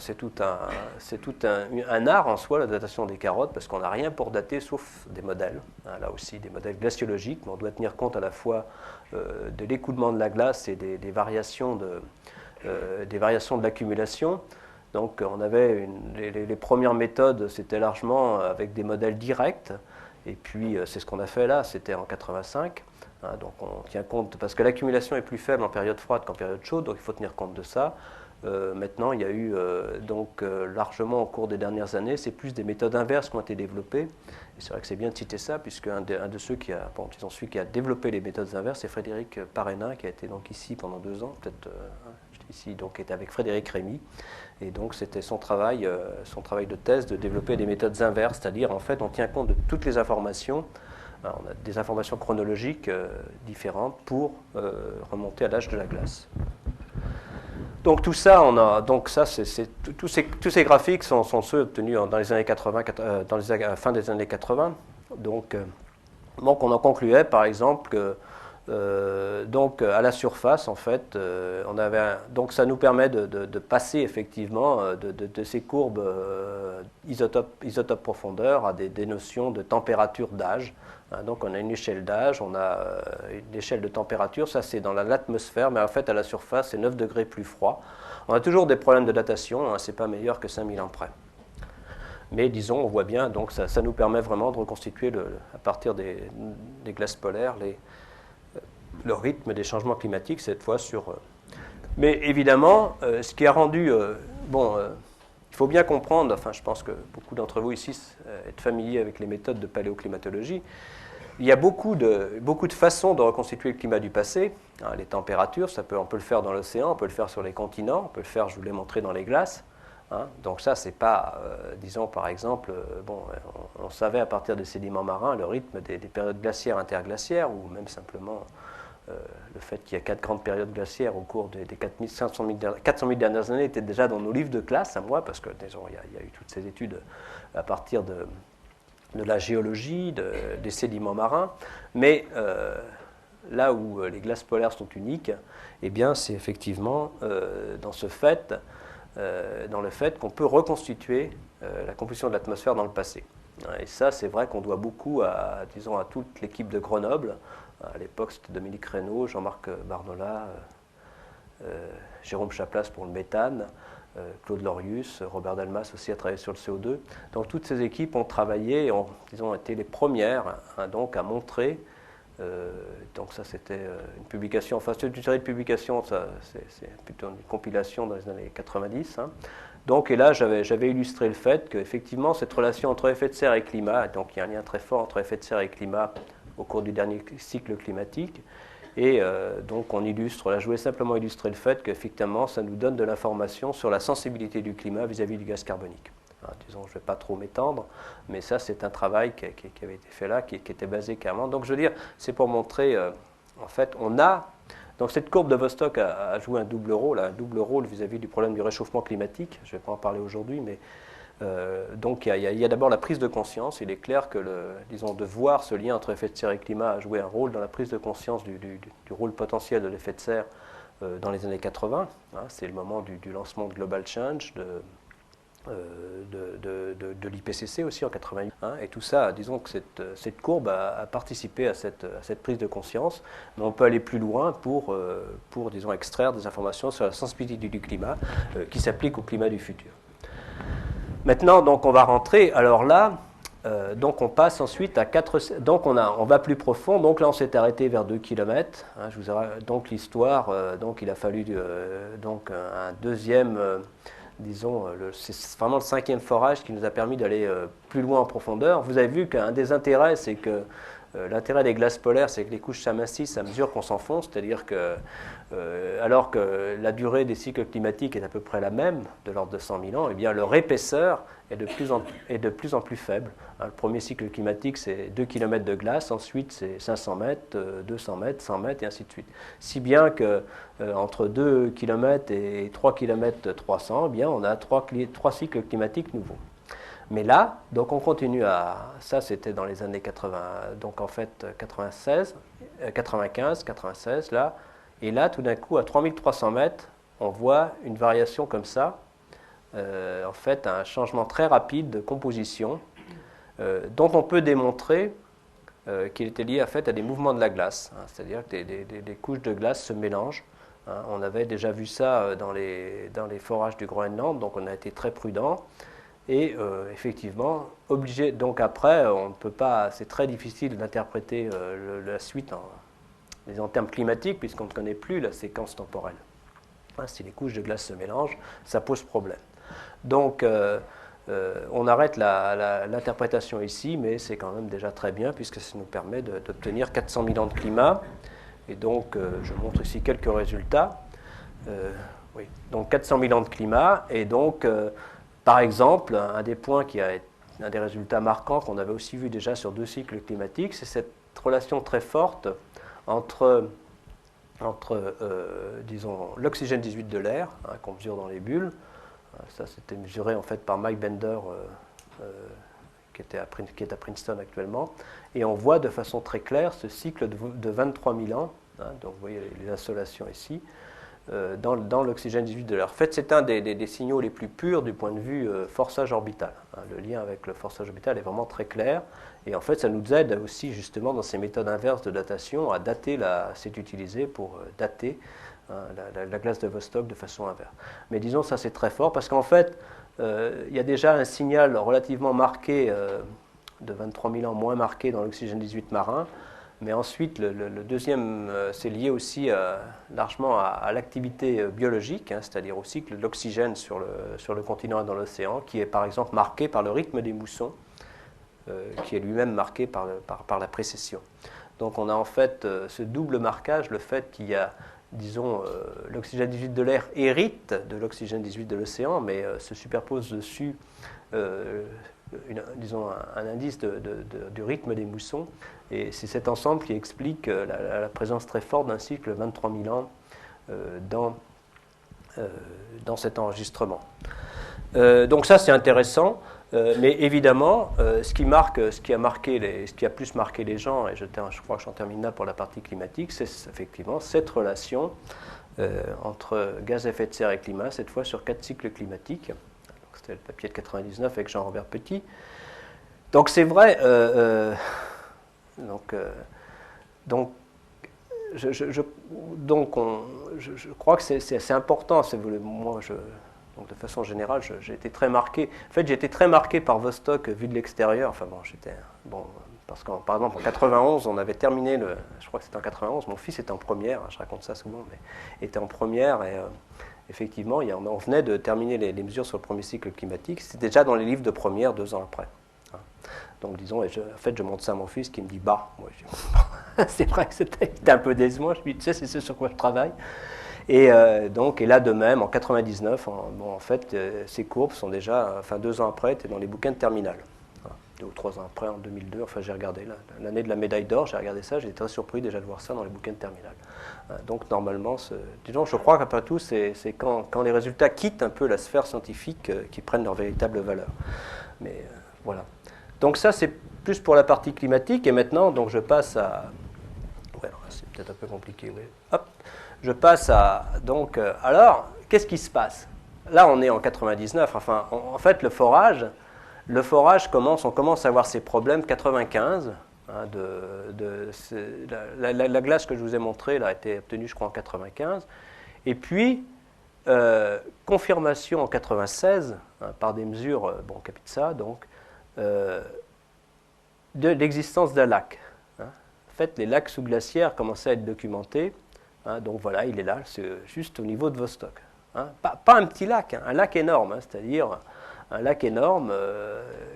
art en soi, la datation des carottes, parce qu'on n'a rien pour dater sauf des modèles. Là aussi, des modèles glaciologiques, mais on doit tenir compte à la fois de l'écoulement de la glace et des variations de l'accumulation. Donc, on avait les premières méthodes, c'était largement avec des modèles directs, et puis c'est ce qu'on a fait là, c'était en 85. Donc, on tient compte, parce que l'accumulation est plus faible en période froide qu'en période chaude, donc il faut tenir compte de ça. Maintenant, il y a eu largement au cours des dernières années, c'est plus des méthodes inverses qui ont été développées. Et c'est vrai que c'est bien de citer ça, puisque un de ceux qui a développé les méthodes inverses, c'est Frédéric Parena, qui a été donc ici pendant 2 ans, peut-être ici, donc était avec Frédéric Rémy. Et donc c'était son travail de thèse de développer des méthodes inverses, c'est-à-dire en fait on tient compte de toutes les informations. Alors, on a des informations chronologiques différentes pour remonter à l'âge de la glace. Donc tout ça, tous ces graphiques sont ceux obtenus dans les années 80, fin des années 80. Donc on en concluait par exemple que à la surface, en fait, donc ça nous permet de passer effectivement de ces courbes isotope profondeur à des notions de température d'âge. Donc on a une échelle d'âge, on a une échelle de température, ça c'est dans l'atmosphère, mais en fait à la surface c'est 9 degrés plus froid. On a toujours des problèmes de datation, c'est pas meilleur que 5000 ans près. Mais disons, on voit bien, donc ça nous permet vraiment de reconstituer à partir des glaces polaires le rythme des changements climatiques, cette fois sur... Mais évidemment, ce qui a rendu... il faut bien comprendre, enfin je pense que beaucoup d'entre vous ici êtes familiers avec les méthodes de paléoclimatologie. Il y a beaucoup de façons de reconstituer le climat du passé. Les températures, on peut le faire dans l'océan, on peut le faire sur les continents, on peut le faire, je vous l'ai montré, dans les glaces. hein. Donc ça, c'est pas, disons par exemple, bon, on savait à partir des sédiments marins le rythme des périodes glaciaires interglaciaires, ou même simplement le fait qu'il y a 4 grandes périodes glaciaires au cours des 400 000 dernières années était déjà dans nos livres de classe à moi, parce que disons, il y a eu toutes ces études à partir de la géologie, des sédiments marins, mais là où les glaces polaires sont uniques, eh bien, c'est effectivement dans le fait qu'on peut reconstituer la composition de l'atmosphère dans le passé. Et ça, c'est vrai qu'on doit beaucoup disons, à toute l'équipe de Grenoble. À l'époque, c'était Dominique Reynaud, Jean-Marc Barnola, Jérôme Chaplace pour le méthane, Claude Lorius, Robert Dalmas aussi a travaillé sur le CO2. Donc toutes ces équipes ont travaillé et ont été les premières donc, à montrer. Donc ça c'était une publication, enfin c'est une série de publications, c'est plutôt une compilation dans les années 90. Hein. Donc et là j'avais illustré le fait qu'effectivement cette relation entre effet de serre et climat, donc il y a un lien très fort entre effet de serre et climat au cours du dernier cycle climatique. Et donc on illustre, là je voulais simplement illustrer le fait qu'effectivement ça nous donne de l'information sur la sensibilité du climat vis-à-vis du gaz carbonique. Alors, disons, je ne vais pas trop m'étendre, mais ça c'est un travail qui avait été fait là, qui était basé carrément. Donc je veux dire, c'est pour montrer, en fait, on a, donc cette courbe de Vostok a joué un double rôle vis-à-vis du problème du réchauffement climatique. Je ne vais pas en parler aujourd'hui, mais donc il y a d'abord la prise de conscience. Il est clair que disons, de voir ce lien entre effet de serre et climat a joué un rôle dans la prise de conscience du rôle potentiel de l'effet de serre dans les années 80. Hein, c'est le moment du lancement de Global Change, de l'IPCC aussi en 88. Hein, et tout ça, disons que cette courbe a participé à cette prise de conscience, mais on peut aller plus loin pour disons, extraire des informations sur la sensibilité du climat qui s'applique au climat du futur. Maintenant, donc, on va rentrer. Alors là, donc on passe ensuite à 4. Donc on va plus profond. Donc là, on s'est arrêté vers 2 km. Hein, donc l'histoire. Donc il a fallu donc un deuxième. Disons, c'est vraiment le 5e forage qui nous a permis d'aller plus loin en profondeur. Vous avez vu qu'un des intérêts, c'est que l'intérêt des glaces polaires, c'est que les couches s'amincissent à mesure qu'on s'enfonce, c'est-à-dire que, alors que la durée des cycles climatiques est à peu près la même, de l'ordre de 100 000 ans, eh bien leur épaisseur est de plus en plus faible. Hein, le premier cycle climatique, c'est 2 km de glace, ensuite c'est 500 mètres, 200 mètres, 100 mètres, et ainsi de suite. Si bien que entre 2 km et 3 km 300, eh bien, on a 3 cycles climatiques nouveaux. Mais là, donc on continue ça c'était dans les années 80, donc en fait 95, 96 là, et là tout d'un coup à 3300 mètres, on voit une variation comme ça, en fait un changement très rapide de composition, dont on peut démontrer qu'il était lié en fait à des mouvements de la glace, hein, c'est-à-dire que des couches de glace se mélangent. Hein, on avait déjà vu ça dans les forages du Groenland, donc on a été très prudent. Et effectivement, obligé. Donc après, on ne peut pas. C'est très difficile d'interpréter la suite en termes climatiques, puisqu'on ne connaît plus la séquence temporelle. Hein, si les couches de glace se mélangent, ça pose problème. Donc, on arrête l'interprétation ici, mais c'est quand même déjà très bien, puisque ça nous permet d'obtenir 400 000 ans de climat. Et donc, je montre ici quelques résultats. Oui. Donc, 400 000 ans de climat, et donc. Par exemple, un des résultats marquants qu'on avait aussi vu déjà sur 2 cycles climatiques, c'est cette relation très forte entre disons, l'oxygène 18 de l'air, hein, qu'on mesure dans les bulles. Ça, c'était mesuré en fait par Mike Bender, qui est à Princeton actuellement. Et on voit de façon très claire ce cycle de 23 000 ans. Hein, donc vous voyez les insolations ici. Dans l'oxygène 18 de l'air. En fait, c'est un des signaux les plus purs du point de vue forçage orbital. Hein, le lien avec le forçage orbital est vraiment très clair. Et en fait, ça nous aide aussi, justement, dans ces méthodes inverses de datation, à dater, c'est utilisé pour dater hein, la glace de Vostok de façon inverse. Mais disons, ça c'est très fort, parce qu'en fait, il y a déjà un signal relativement marqué, de 23 000 ans moins marqué dans l'oxygène 18 marin. Mais ensuite, le deuxième, c'est lié aussi largement à l'activité biologique, hein, c'est-à-dire au cycle de l'oxygène sur le continent et dans l'océan, qui est par exemple marqué par le rythme des moussons, qui est lui-même marqué par la précession. Donc on a en fait ce double marquage, le fait qu'il y a disons, l'oxygène 18 de l'air hérite de l'oxygène 18 de l'océan, mais se superpose dessus, disons, un indice du rythme des moussons. Et c'est cet ensemble qui explique la présence très forte d'un cycle 23 000 ans dans cet enregistrement. Donc ça, c'est intéressant. Mais évidemment, ce qui a plus marqué les gens, et je crois que j'en termine là pour la partie climatique, c'est effectivement cette relation entre gaz à effet de serre et climat, cette fois sur 4 cycles climatiques. C'était le papier de 99 avec Jean-Robert Petit. Donc c'est vrai, je crois que c'est important. Moi, donc de façon générale, j'ai été très marqué. En fait, j'ai été très marqué par Vostok vu de l'extérieur. Enfin bon, parce que par exemple en 91, on avait terminé je crois que c'était en 91. Mon fils était en première. Je raconte ça souvent, mais était en première et effectivement, on venait de terminer les mesures sur le premier cycle climatique. C'était déjà dans les livres de première 2 ans après. Donc disons, en fait, je montre ça à mon fils qui me dit bah, moi, c'est vrai que c'était un peu décevant. Je lui dis, tu sais, c'est ce sur quoi je travaille. Et là de même, en 99, en fait, ces courbes sont déjà, 2 ans après, étaient dans les bouquins de terminale. 2 ou 3 ans après, en 2002, enfin j'ai regardé l'année de la médaille d'or, j'ai regardé ça, j'ai été très surpris déjà de voir ça dans les bouquins de terminale. Donc normalement, disons, je crois qu'après tout, c'est quand les résultats quittent un peu la sphère scientifique qu'ils prennent leur véritable valeur. Mais voilà. Donc ça, c'est plus pour la partie climatique, et maintenant, donc je passe à... Ouais, c'est peut-être un peu compliqué, oui. Hop. Je passe à... Donc, alors, qu'est-ce qui se passe? Là, on est en 99. Enfin, en fait, le forage on commence à avoir ces problèmes 95. La glace que je vous ai montrée là, a été obtenue, je crois, en 95. Et puis, confirmation en 96, par des mesures, CAPIXA, donc, de l'existence d'un lac. En fait, les lacs sous-glaciaires commençaient à être documentés. Donc voilà, il est là, c'est juste au niveau de Vostok. Pas un petit lac, un lac énorme, c'est-à-dire un lac énorme,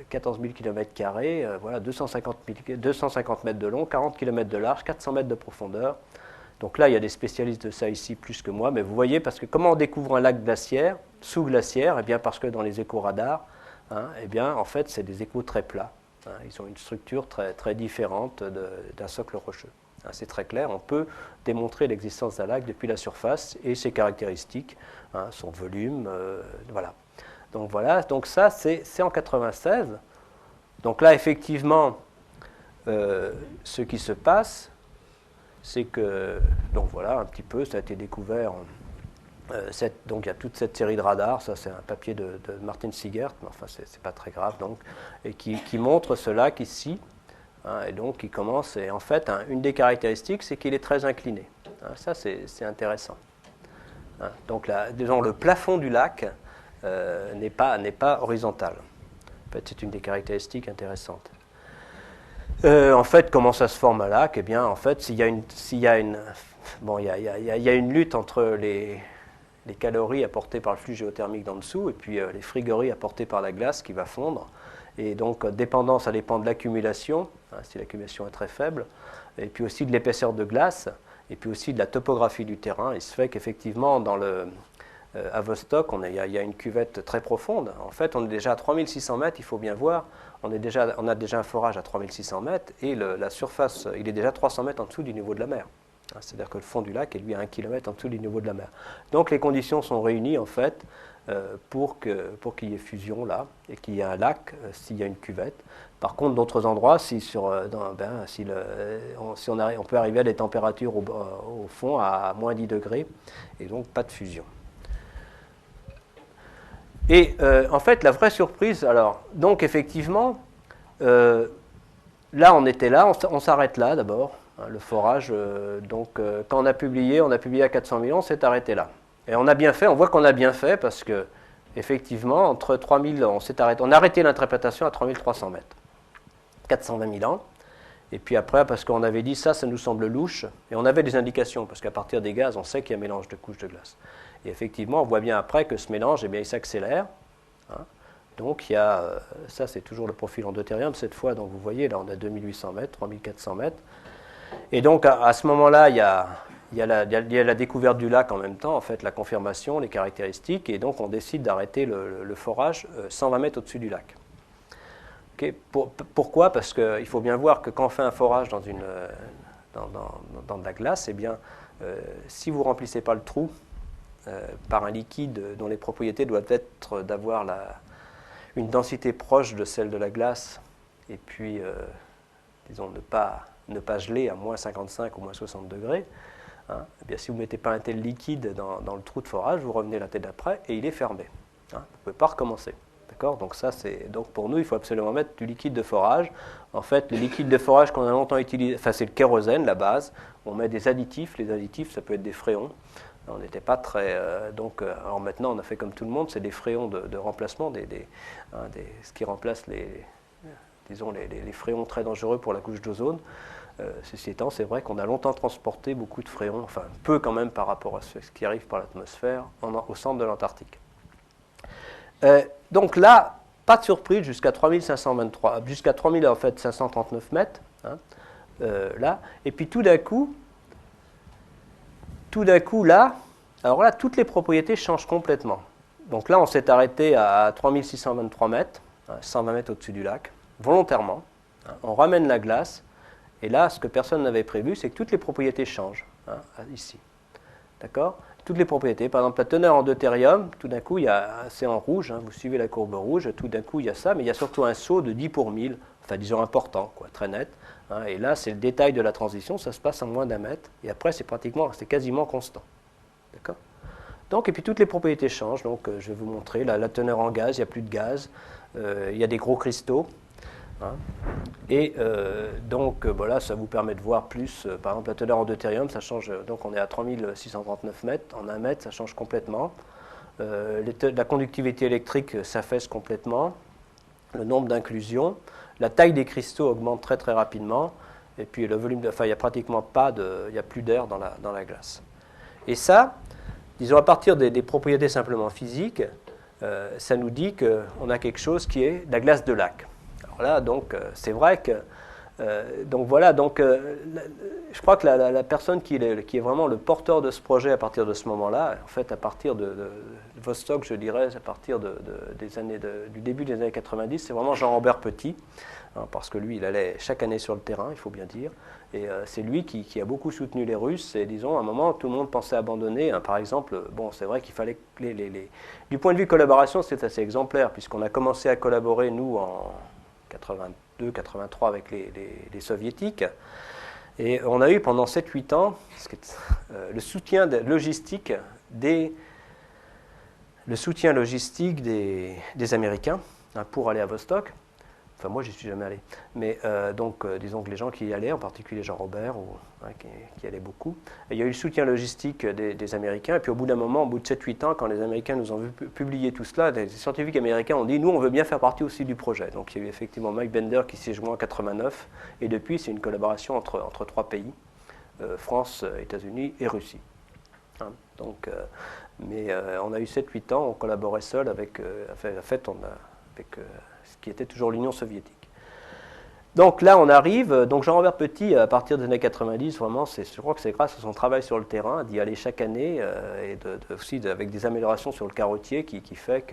14 000 km², voilà, 250 mètres de long, 40 km de large, 400 mètres de profondeur. Donc là, il y a des spécialistes de ça ici plus que moi, mais vous voyez, parce que comment on découvre un lac glaciaire, sous-glaciaire? Eh bien, parce que dans les échos-radars, eh bien, en fait, c'est des échos très plats. Ils ont une structure très, très différente d'un socle rocheux. C'est très clair, on peut démontrer l'existence d'un lac depuis la surface et ses caractéristiques, son volume, voilà. Donc ça c'est en 96. Donc là effectivement, ce qui se passe, c'est que, donc voilà un petit peu, ça a été découvert, donc il y a toute cette série de radars, ça c'est un papier de Martin Siegert, mais enfin c'est pas très grave, donc, et qui montre ce lac ici. Et donc, il commence, et en fait, une des caractéristiques, c'est qu'il est très incliné. Ça, c'est intéressant. Donc, disons, le plafond du lac n'est pas horizontal. En fait, c'est une des caractéristiques intéressantes. En fait, comment ça se forme un lac? Eh bien, en fait, il y a une lutte entre les calories apportées par le flux géothermique d'en dessous et puis les frigories apportées par la glace qui va fondre. Et donc, ça dépend de l'accumulation, si l'accumulation est très faible, et puis aussi de l'épaisseur de glace, et puis aussi de la topographie du terrain. Il se fait qu'effectivement, à Vostok, il y a une cuvette très profonde. En fait, on est déjà à 3600 mètres, il faut bien voir. On a déjà un forage à 3600 mètres, et la surface, il est déjà 300 mètres en dessous du niveau de la mer. C'est-à-dire que le fond du lac est, lui, à 1 km en dessous du niveau de la mer. Donc, les conditions sont réunies, en fait, pour qu'il y ait fusion là et qu'il y ait un lac s'il y a une cuvette. Par contre, d'autres endroits, on peut arriver à des températures au fond à moins 10 degrés et donc pas de fusion. Et en fait, la vraie surprise, alors, donc effectivement, là on était là, on s'arrête là d'abord, le forage. Quand on a publié à 400 000 ans, on s'est arrêté là. Et on a bien fait, on voit qu'on a bien fait parce que, effectivement, entre 3000, on a arrêté l'interprétation à 3300 mètres, 420 000 ans. Et puis après, parce qu'on avait dit ça nous semble louche, et on avait des indications, parce qu'à partir des gaz, on sait qu'il y a un mélange de couches de glace. Et effectivement, on voit bien après que ce mélange, eh bien, il s'accélère. Donc, il y a, ça c'est toujours le profil endothérium cette fois, donc vous voyez, là on a 2800 mètres, 3400 mètres. Et donc, à ce moment-là, il y a il y a la découverte du lac en même temps, en fait, la confirmation, les caractéristiques, et donc on décide d'arrêter le forage 120 mètres au-dessus du lac. Okay. Pourquoi? Parce qu'il faut bien voir que quand on fait un forage dans de la glace, eh bien, si vous ne remplissez pas le trou par un liquide dont les propriétés doivent être d'avoir une densité proche de celle de la glace, et puis, disons, ne pas geler à moins 55 ou moins 60 degrés, hein, eh bien, si vous ne mettez pas un tel liquide dans le trou de forage, vous revenez la tête d'après et il est fermé. Hein, vous ne pouvez pas recommencer. D'accord? Donc pour nous, il faut absolument mettre du liquide de forage. En fait, le liquide de forage qu'on a longtemps utilisé, enfin c'est le kérosène, la base. On met des additifs. Les additifs, ça peut être des fréons. On n'était pas très... alors maintenant, on a fait comme tout le monde, c'est des fréons de remplacement, ce qui remplace les fréons très dangereux pour la couche d'ozone. Ceci étant, c'est vrai qu'on a longtemps transporté beaucoup de fréons, enfin peu quand même par rapport à ce qui arrive par l'atmosphère au centre de l'Antarctique. Donc là, pas de surprise jusqu'à 539 mètres, hein, là. Et puis tout d'un coup, là, alors là, toutes les propriétés changent complètement. Donc là, on s'est arrêté à 3623 mètres, 120 mètres au-dessus du lac, volontairement. Hein, on ramène la glace, et là, ce que personne n'avait prévu, c'est que toutes les propriétés changent, hein, ici. D'accord? Toutes les propriétés, par exemple la teneur en deutérium, tout d'un coup, c'est en rouge, hein, vous suivez la courbe rouge, tout d'un coup il y a ça, mais il y a surtout un saut de 10 pour 1000, enfin disons important, quoi, très net. Hein, et là, c'est le détail de la transition, ça se passe en moins d'un mètre, et après c'est quasiment constant. D'accord? Donc, et puis toutes les propriétés changent, donc je vais vous montrer, la teneur en gaz, il n'y a plus de gaz, il y a des gros cristaux. Hein. Et donc voilà, ça vous permet de voir plus, par exemple la teneur en deutérium, ça change, donc on est à 3639 mètres, en 1 mètre ça change complètement, la conductivité électrique s'affaisse complètement, le nombre d'inclusions, la taille des cristaux augmente très très rapidement, et puis le volume, enfin il n'y a pratiquement il n'y a plus d'air dans la glace. Et ça, disons à partir des propriétés simplement physiques, ça nous dit qu'on a quelque chose qui est la glace de lac. Alors là, donc, c'est vrai que... donc voilà, donc, je crois que la personne qui est vraiment le porteur de ce projet à partir de ce moment-là, en fait, à partir de Vostok, je dirais, à partir du début des années 90, c'est vraiment Jean-Robert Petit, hein, parce que lui, il allait chaque année sur le terrain, il faut bien dire, et c'est lui qui a beaucoup soutenu les Russes, et disons, à un moment, tout le monde pensait abandonner, hein, par exemple, bon, c'est vrai qu'il fallait que du point de vue collaboration, c'est assez exemplaire, puisqu'on a commencé à collaborer, nous, en 82-83 avec les soviétiques. Et on a eu pendant 7-8 ans le soutien logistique des Américains, hein, pour aller à Vostok. Enfin, moi, j'y suis jamais allé. Mais donc, disons que les gens qui y allaient, en particulier Jean-Robert, hein, qui allait beaucoup, et il y a eu le soutien logistique des Américains. Et puis, au bout d'un moment, au bout de 7-8 ans, quand les Américains nous ont vu publier tout cela, les scientifiques américains ont dit, nous, on veut bien faire partie aussi du projet. Donc, il y a eu effectivement Mike Bender qui s'est joint en 89. Et depuis, c'est une collaboration entre 3 pays, France, États-Unis et Russie. Hein, donc, mais on a eu 7-8 ans, on collaborait seul avec... en fait, avec ce qui était toujours l'Union soviétique. Donc là, on arrive. Donc Jean-Robert Petit, à partir des années 90, vraiment, je crois que c'est grâce à son travail sur le terrain, d'y aller chaque année, et aussi avec des améliorations sur le carottier, qui fait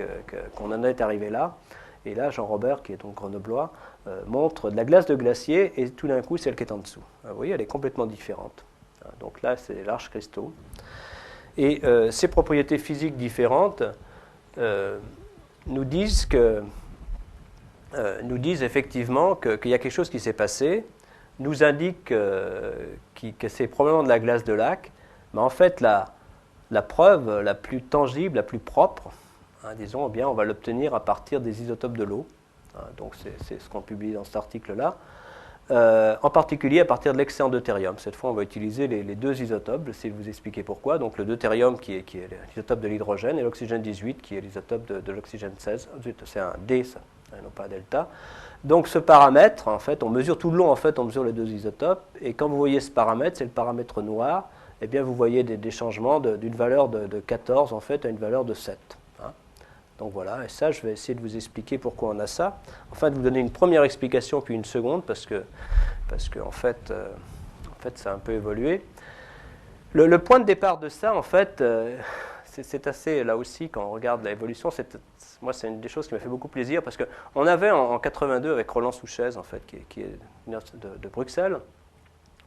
qu'on en est arrivé là. Et là, Jean-Robert, qui est donc grenoblois, montre de la glace de glacier, et tout d'un coup, celle qui est en dessous. Vous voyez, elle est complètement différente. Donc là, c'est les larges cristaux. Et ces propriétés physiques différentes nous disent effectivement qu'il y a quelque chose qui s'est passé, nous indiquent que c'est probablement de la glace de lac, mais en fait la preuve la plus tangible, la plus propre, hein, disons, eh bien, on va l'obtenir à partir des isotopes de l'eau. Hein, donc c'est ce qu'on publie dans cet article-là. En particulier à partir de l'excès en deutérium. Cette fois, on va utiliser les 2 isotopes, je vais vous expliquer pourquoi. Donc le deutérium qui est l'isotope de l'hydrogène et l'oxygène 18 qui est l'isotope de l'oxygène 16. C'est un D, ça, non pas un delta. Donc ce paramètre, en fait, on mesure tout le long, en fait, on mesure les 2 isotopes. Et quand vous voyez ce paramètre, c'est le paramètre noir, eh bien vous voyez des changements d'une valeur de 14 en fait à une valeur de 7. Donc voilà, et ça, je vais essayer de vous expliquer pourquoi on a ça. Enfin, de vous donner une première explication, puis une seconde, parce que en fait, ça a un peu évolué. Le point de départ de ça, en fait, c'est assez, là aussi, quand on regarde l'évolution, moi, c'est une des choses qui m'a fait beaucoup plaisir, parce qu'on avait en 82, avec Roland Souchez, en fait, qui est de Bruxelles,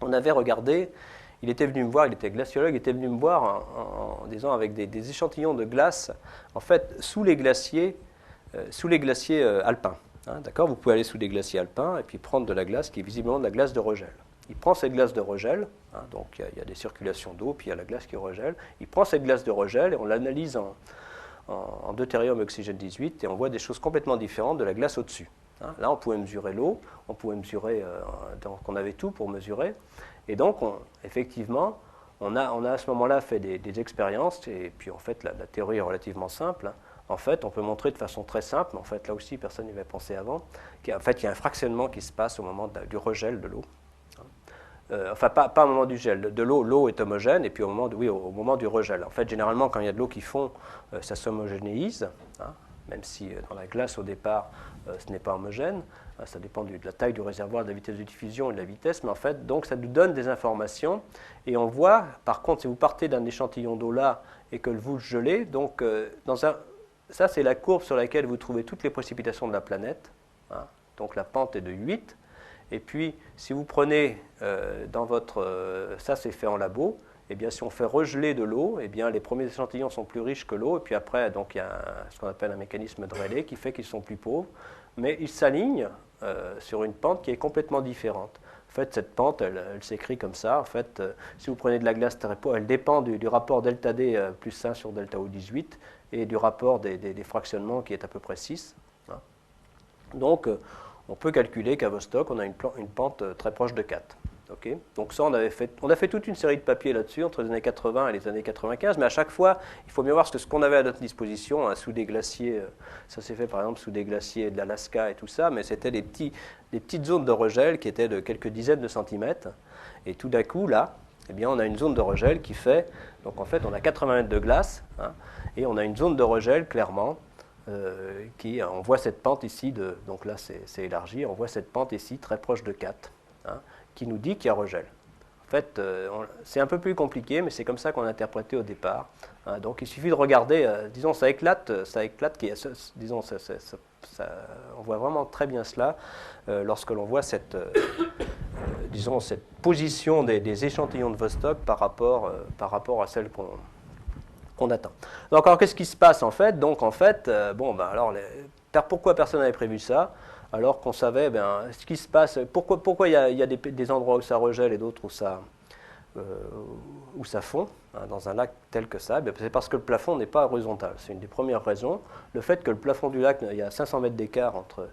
on avait regardé, il était venu me voir, il était glaciologue, il était venu me voir en disant avec des échantillons de glace, en fait, sous les glaciers alpins. Hein, d'accord, vous pouvez aller sous des glaciers alpins et puis prendre de la glace qui est visiblement de la glace de regel. Il prend cette glace de regel, hein, donc il y a des circulations d'eau, puis il y a la glace qui regèle. Il prend cette glace de regel et on l'analyse en deutérium oxygène 18 et on voit des choses complètement différentes de la glace au-dessus. Hein, là, on pouvait mesurer l'eau, on pouvait mesurer, donc on avait tout pour mesurer. Et donc, effectivement, on a à ce moment-là fait des expériences, et puis en fait, la théorie est relativement simple. Hein. En fait, on peut montrer de façon très simple, mais en fait, là aussi, personne n'y avait pensé avant, qu'en fait, il y a un fractionnement qui se passe au moment du regel de l'eau. Enfin, pas au moment du gel. De l'eau est homogène, et puis au moment du regel. En fait, généralement, quand il y a de l'eau qui fond, ça s'homogénéise, hein, même si dans la glace, au départ, ce n'est pas homogène. Ça dépend de la taille du réservoir, de la vitesse de diffusion et de la vitesse, mais en fait, donc, ça nous donne des informations. Et on voit, par contre, si vous partez d'un échantillon d'eau là et que vous le gelez, donc, ça, c'est la courbe sur laquelle vous trouvez toutes les précipitations de la planète. Hein, donc, la pente est de 8. Et puis, si vous prenez ça c'est fait en labo, eh bien, si on fait regeler de l'eau, eh bien, les premiers échantillons sont plus riches que l'eau, et puis après, donc, il y a ce qu'on appelle un mécanisme de Rayleigh qui fait qu'ils sont plus pauvres, mais ils s'alignent sur une pente qui est complètement différente. En fait, cette pente, elle s'écrit comme ça. En fait, si vous prenez de la glace Terrepo, elle dépend du rapport delta D plus 1 sur delta O 18 et du rapport des fractionnements qui est à peu près 6. Hein. Donc, on peut calculer qu'à Vostok, on a une pente très proche de 4. Okay. Donc ça, on a fait toute une série de papiers là-dessus entre les années 80 et les années 95, mais à chaque fois, il faut bien voir ce qu'on avait à notre disposition, hein, sous des glaciers, ça s'est fait par exemple sous des glaciers de l'Alaska et tout ça, mais c'était des petites zones de regel qui étaient de quelques dizaines de centimètres, et tout d'un coup, là, eh bien, on a une zone de regel qui fait, donc en fait, on a 80 mètres de glace, hein, et on a une zone de regel, clairement, on voit cette pente ici, donc là c'est élargi, on voit cette pente ici très proche de 4, hein, qui nous dit qu'il y a regel. En fait, c'est un peu plus compliqué, mais c'est comme ça qu'on a interprété au départ. Hein, donc il suffit de regarder, disons, ça éclate, disons, on voit vraiment très bien cela lorsque l'on voit cette position des échantillons de Vostok par rapport à celle qu'on attend. Donc, alors, qu'est-ce qui se passe en fait? Donc, en fait, pourquoi personne n'avait prévu ça? Alors qu'on savait ce qui se passe, pourquoi il y a des endroits où ça regèle et d'autres où ça fond, hein, dans un lac tel que ça, c'est parce que le plafond n'est pas horizontal. C'est une des premières raisons. Le fait que le plafond du lac, il y a 500 mètres d'écart entre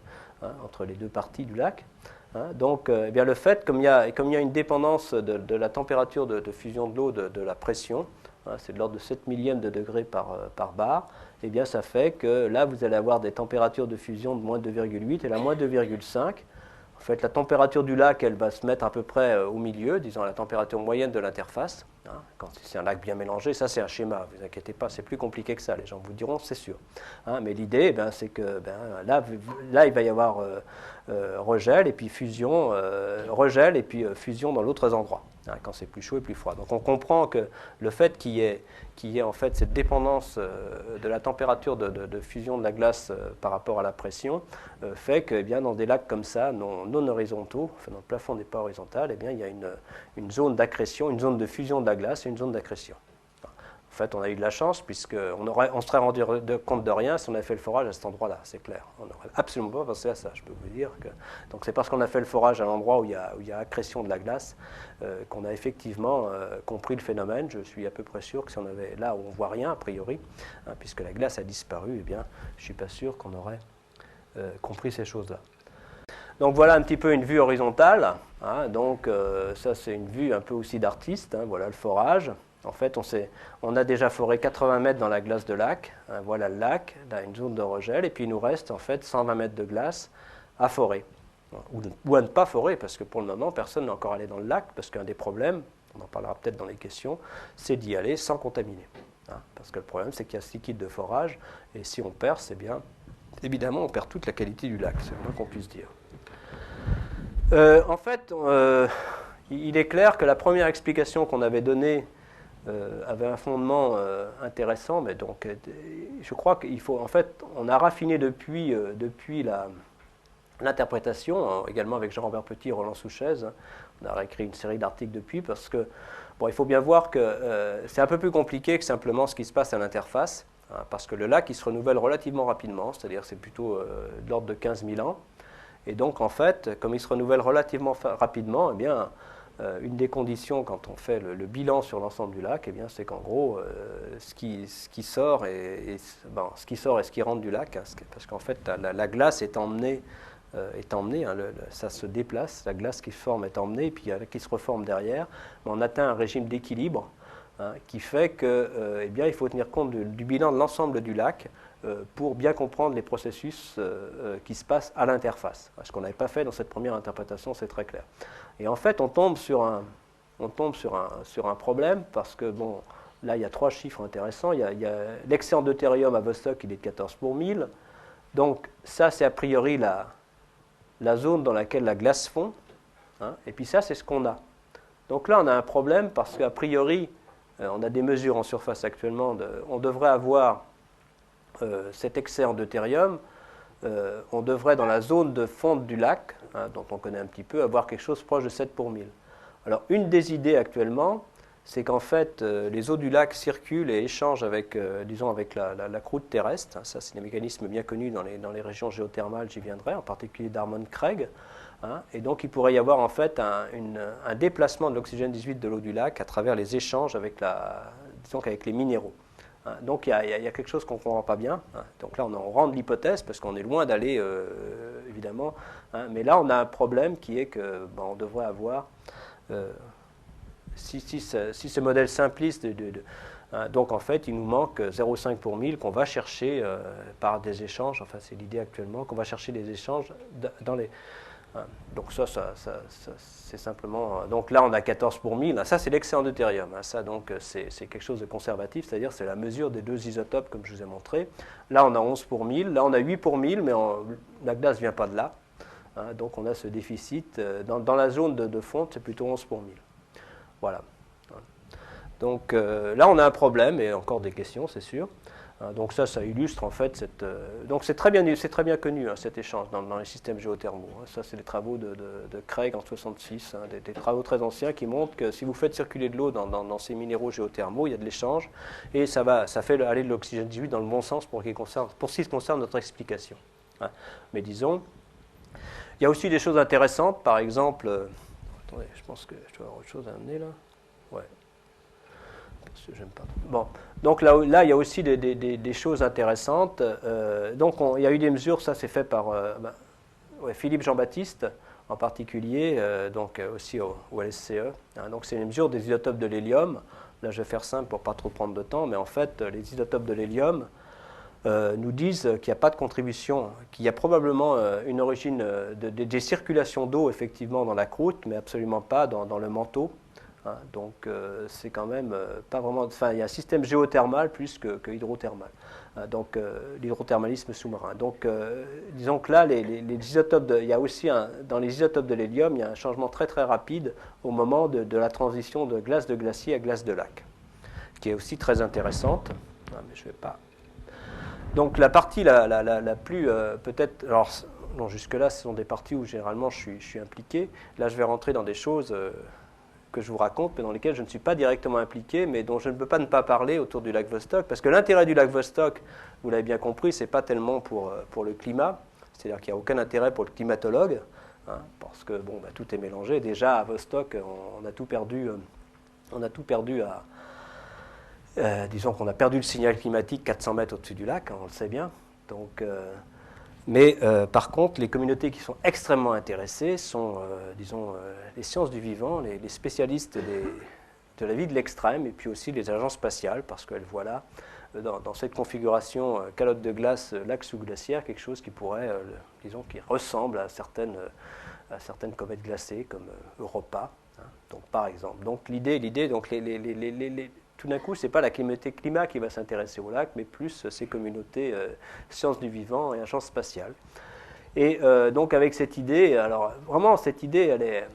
les deux parties du lac. Hein, donc, le fait, comme il y a une dépendance de la température de fusion de l'eau, de la pression, hein, c'est de l'ordre de 7 millièmes de degré par bar, eh bien, ça fait que là, vous allez avoir des températures de fusion de moins 2,8 et la moins 2,5. En fait, la température du lac, elle va se mettre à peu près au milieu, disons la température moyenne de l'interface. Hein, quand c'est un lac bien mélangé, ça c'est un schéma, ne vous inquiétez pas, c'est plus compliqué que ça, les gens vous diront, c'est sûr. Hein, mais l'idée, c'est que là, il va y avoir regel et puis fusion, fusion dans d'autres endroits, hein, quand c'est plus chaud et plus froid. Donc on comprend que le fait qu'il y ait en fait cette dépendance de la température de fusion de la glace par rapport à la pression fait que dans des lacs comme ça, non horizontaux, enfin, le plafond n'est pas horizontal, il y a une zone d'accrétion, une zone de fusion de la glace et une zone d'accrétion. En fait, on a eu de la chance puisqu'on serait rendu compte de rien si on avait fait le forage à cet endroit-là, c'est clair. On n'aurait absolument pas pensé à ça, je peux vous dire. Donc c'est parce qu'on a fait le forage à l'endroit où il y a accrétion de la glace qu'on a effectivement compris le phénomène. Je suis à peu près sûr que si on avait là où on ne voit rien, a priori, hein, puisque la glace a disparu, je ne suis pas sûr qu'on aurait compris ces choses-là. Donc voilà un petit peu une vue horizontale. Hein, donc ça c'est une vue un peu aussi d'artiste. Hein, voilà le forage. En fait, on a déjà foré 80 mètres dans la glace de lac. Hein, voilà le lac, là une zone de regel, et puis il nous reste en fait 120 mètres de glace à forer. Ou à ne pas forer, parce que pour le moment, personne n'est encore allé dans le lac, parce qu'un des problèmes, on en parlera peut-être dans les questions, c'est d'y aller sans contaminer. Hein, parce que le problème, c'est qu'il y a ce liquide de forage, et si on perce, évidemment, on perd toute la qualité du lac, c'est le moins qu'on puisse dire. En fait, il est clair que la première explication qu'on avait donnée avait un fondement intéressant, mais donc je crois qu'il faut, en fait, on a raffiné depuis l'interprétation, également avec Jean-Robert Petit et Roland Souchez. On a réécrit une série d'articles depuis parce que, bon, il faut bien voir que c'est un peu plus compliqué que simplement ce qui se passe à l'interface, hein, parce que le lac, il se renouvelle relativement rapidement, c'est-à-dire c'est plutôt de l'ordre de 15 000 ans. Et donc, en fait, comme il se renouvelle relativement rapidement, eh bien, une des conditions quand on fait le bilan sur l'ensemble du lac, eh bien, c'est qu'en gros, ce qui sort ce qui sort et ce qui rentre du lac, hein, parce qu'en fait, la glace est emmenée, hein, ça se déplace, la glace qui se forme est emmenée, et puis qui se reforme derrière, mais on atteint un régime d'équilibre, hein, qui fait que, eh bien, il faut tenir compte du bilan de l'ensemble du lac pour bien comprendre les processus qui se passent à l'interface. Ce qu'on n'avait pas fait dans cette première interprétation, c'est très clair. Et en fait, on tombe sur un problème parce que, bon, là, il y a 3 chiffres intéressants. Il y a l'excédent deutérium à Vostok, il est de 14 pour 1000. Donc, ça, c'est a priori la zone dans laquelle la glace fond. Hein, et puis ça, c'est ce qu'on a. Donc là, on a un problème parce qu'a priori, on a des mesures en surface actuellement. On devrait avoir cet excès en deutérium, on devrait, dans la zone de fonte du lac, hein, dont on connaît un petit peu, avoir quelque chose proche de 7 pour 1000. Alors, une des idées actuellement, c'est qu'en fait, les eaux du lac circulent et échangent avec, disons, avec la croûte terrestre. Ça, c'est des mécanismes bien connus dans les régions géothermales, j'y viendrai, en particulier d'Harmon Craig. Hein, et donc, il pourrait y avoir en fait un déplacement de l'oxygène 18 de l'eau du lac à travers les échanges avec, avec les minéraux. Donc il y a quelque chose qu'on ne comprend pas bien. Donc là, on rentre l'hypothèse parce qu'on est loin d'aller, évidemment. Mais là, on a un problème qui est que on devrait avoir, si ce modèle simpliste, donc en fait, il nous manque 0,5 pour 1000 qu'on va chercher par des échanges. Enfin, c'est l'idée actuellement qu'on va chercher des échanges dans les... Donc ça c'est simplement... Donc là, on a 14 pour 1000. Ça, c'est l'excédent deutérium. Ça, donc, c'est quelque chose de conservatif, c'est-à-dire c'est la mesure des 2 isotopes, comme je vous ai montré. Là, on a 11 pour 1000. Là, on a 8 pour 1000, mais la glace ne vient pas de là. Donc, on a ce déficit. Dans la zone de fonte, c'est plutôt 11 pour 1000. Voilà. Donc là, on a un problème, et encore des questions, c'est sûr. Donc ça illustre en fait donc c'est très bien connu, hein, cet échange dans les systèmes géothermaux. Ça, c'est les travaux de Craig en 66, hein, des travaux très anciens qui montrent que si vous faites circuler de l'eau dans ces minéraux géothermaux, il y a de l'échange et ça fait aller de l'oxygène 18 dans le bon sens pour ce qui concerne notre explication. Hein. Mais disons, il y a aussi des choses intéressantes, par exemple, attendez, je pense que je dois avoir autre chose à amener là. Ouais. J'aime pas. Bon, donc là, il y a aussi des choses intéressantes. Donc, il y a eu des mesures, ça c'est fait par Philippe Jean-Baptiste en particulier, donc aussi au LSCE. Hein, donc, c'est une mesure des isotopes de l'hélium. Là, je vais faire simple pour ne pas trop prendre de temps, mais en fait, les isotopes de l'hélium nous disent qu'il n'y a pas de contribution, qu'il y a probablement une origine des circulations d'eau effectivement dans la croûte, mais absolument pas dans le manteau. Hein, donc c'est quand même pas vraiment... Enfin, il y a un système géothermal plus que hydrothermal. Donc l'hydrothermalisme sous-marin. Donc disons que là, les isotopes il y a aussi dans les isotopes de l'hélium, il y a un changement très très rapide au moment de la transition de glace de glacier à glace de lac, qui est aussi très intéressante. Mais je vais pas... Donc la partie la plus peut-être... Alors non, jusque-là, ce sont des parties où généralement je suis impliqué. Là, je vais rentrer dans des choses... que je vous raconte, mais dans lesquels je ne suis pas directement impliqué, mais dont je ne peux pas ne pas parler autour du lac Vostok, parce que l'intérêt du lac Vostok, vous l'avez bien compris, c'est pas tellement pour le climat, c'est-à-dire qu'il n'y a aucun intérêt pour le climatologue, hein, parce que bon, tout est mélangé. Déjà à Vostok, on a tout perdu disons qu'on a perdu le signal climatique 400 mètres au-dessus du lac, hein, on le sait bien. Donc mais par contre, les communautés qui sont extrêmement intéressées sont, disons, les sciences du vivant, les spécialistes de la vie de l'extrême, et puis aussi les agences spatiales, parce qu'elles voient là, dans cette configuration calotte de glace, lac sous-glaciaire, quelque chose qui pourrait, disons, qui ressemble à certaines comètes glacées, comme Europa, hein, donc, par exemple. Donc l'idée, donc tout d'un coup, ce n'est pas la communauté climat qui va s'intéresser au lac, mais plus ces communautés sciences du vivant et agences spatiales. Et donc avec cette idée, alors vraiment cette idée,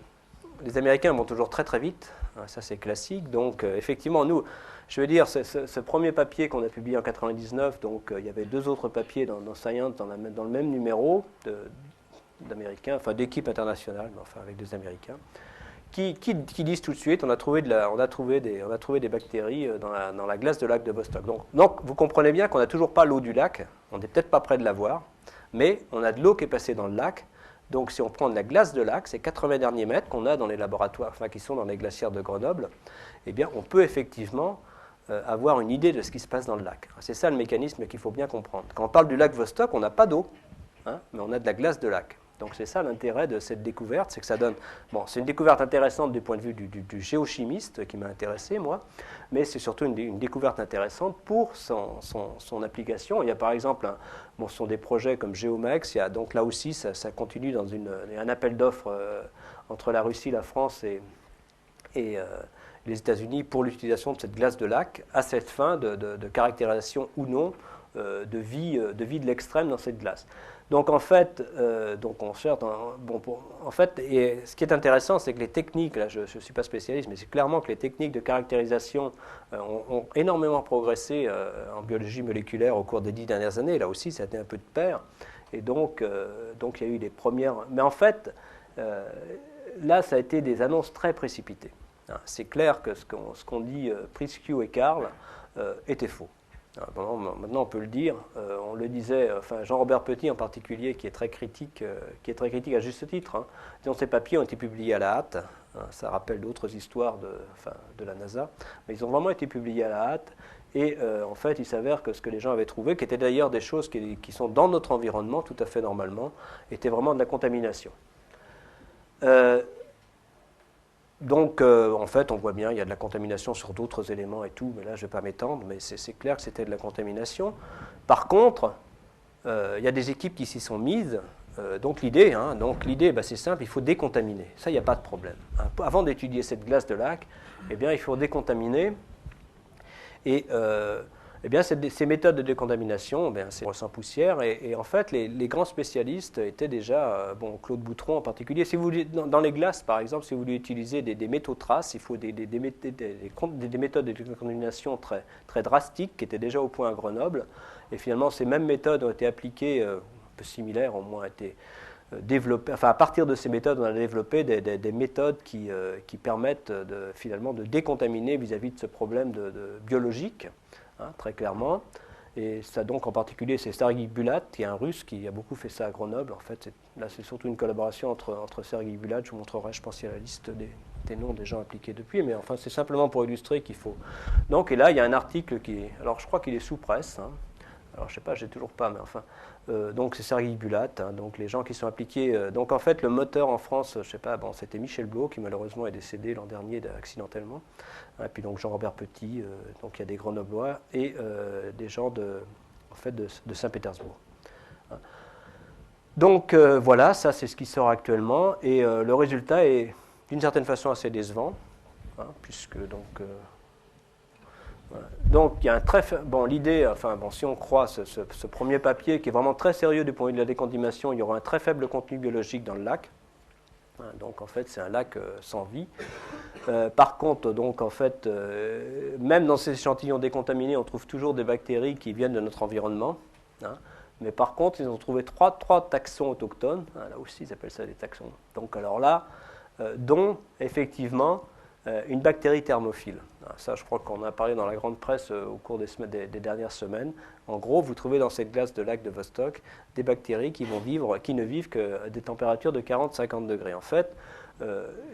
les Américains vont toujours très très vite. Ça, c'est classique. Donc, effectivement, nous, je veux dire, ce premier papier qu'on a publié en 99, donc il y avait 2 autres papiers dans Science, dans le même numéro d'Américains, enfin d'équipe internationale, mais enfin avec des Américains, qui disent tout de suite, on a trouvé des bactéries dans la glace de lac de Vostok. Donc vous comprenez bien qu'on n'a toujours pas l'eau du lac, on n'est peut-être pas près de l'avoir, mais on a de l'eau qui est passée dans le lac. Donc si on prend de la glace de lac, ces 80 derniers mètres qu'on a dans les laboratoires, enfin qui sont dans les glacières de Grenoble, eh bien on peut effectivement avoir une idée de ce qui se passe dans le lac. C'est ça le mécanisme qu'il faut bien comprendre. Quand on parle du lac Vostok, on n'a pas d'eau, mais on a de la glace de lac. Donc c'est ça l'intérêt de cette découverte, c'est que ça donne... Bon, c'est une découverte intéressante du point de vue du géochimiste qui m'a intéressé, moi, mais c'est surtout une découverte intéressante pour son application. Il y a par exemple, ce sont des projets comme Geomex, il y a, donc là aussi ça continue dans un appel d'offres entre la Russie, la France et les États-Unis pour l'utilisation de cette glace de lac à cette fin de caractérisation ou non de vie de l'extrême dans cette glace. Donc en fait, on cherche. En fait, et ce qui est intéressant, c'est que les techniques, là je ne suis pas spécialiste, mais c'est clairement que les techniques de caractérisation ont énormément progressé en biologie moléculaire au cours des 10 dernières années. Là aussi, ça a été un peu de pair. Et donc il y a eu les premières. Mais en fait, là, ça a été des annonces très précipitées. C'est clair que ce qu'on dit Priestley et Karl était faux. Maintenant, on peut le dire. On le disait, enfin Jean-Robert Petit en particulier, qui est très critique à juste titre. Ces papiers ont été publiés à la hâte. Ça rappelle d'autres histoires de la NASA, mais ils ont vraiment été publiés à la hâte. Et en fait, il s'avère que ce que les gens avaient trouvé, qui étaient d'ailleurs des choses qui sont dans notre environnement tout à fait normalement, était vraiment de la contamination. Donc, en fait, on voit bien, il y a de la contamination sur d'autres éléments et tout, mais là, je ne vais pas m'étendre, mais c'est clair que c'était de la contamination. Par contre, il y a des équipes qui s'y sont mises. Donc, l'idée, c'est simple, il faut décontaminer. Ça, il n'y a pas de problème. Avant d'étudier cette glace de lac, eh bien, il faut décontaminer. Et eh bien, ces méthodes de décontamination, c'est sans poussière. Et en fait, les grands spécialistes étaient déjà, Claude Boutron en particulier. Si vous voulez, dans les glaces, par exemple, si vous voulez utiliser des métaux traces, il faut des méthodes de décontamination très, très drastiques qui étaient déjà au point à Grenoble. Et finalement, ces mêmes méthodes ont été appliquées, un peu similaires, au moins été développées. Enfin, à partir de ces méthodes, on a développé des méthodes qui permettent finalement de décontaminer vis-à-vis de ce problème biologique. Très clairement. Et ça, donc, en particulier, c'est Sergueï Bulat, qui est un Russe, qui a beaucoup fait ça à Grenoble. En fait, là, c'est surtout une collaboration entre Sergueï Bulat, je vous montrerai, je pense, il y a la liste des noms des gens impliqués depuis, mais enfin, c'est simplement pour illustrer qu'il faut. Donc, et là, il y a un article alors, je crois qu'il est sous presse. Alors, je ne sais pas, j'ai toujours pas, mais enfin. Donc, c'est Sergueï Bulat, donc les gens qui sont impliqués. Donc, en fait, le moteur en France, je ne sais pas, c'était Michel Blot, qui malheureusement est décédé l'an dernier accidentellement. Et puis, donc, Jean-Robert Petit, donc il y a des Grenoblois et des gens de Saint-Pétersbourg. Donc, voilà, ça, c'est ce qui sort actuellement. Et le résultat est, d'une certaine façon, assez décevant, puisque, donc. Voilà. Donc, il y a un très l'idée, si on croit ce premier papier qui est vraiment très sérieux du point de vue de la décontamination, il y aura un très faible contenu biologique dans le lac. Donc, en fait, c'est un lac sans vie. Par contre, donc, en fait, même dans ces échantillons décontaminés, on trouve toujours des bactéries qui viennent de notre environnement. Mais par contre, ils ont trouvé trois taxons autochtones. Là aussi, ils appellent ça des taxons. Donc, alors là, dont, effectivement, une bactérie thermophile. Ça, je crois qu'on a parlé dans la grande presse au cours des dernières semaines. En gros, vous trouvez dans cette glace de lac de Vostok des bactéries qui ne vivent que des températures de 40-50 degrés. En fait,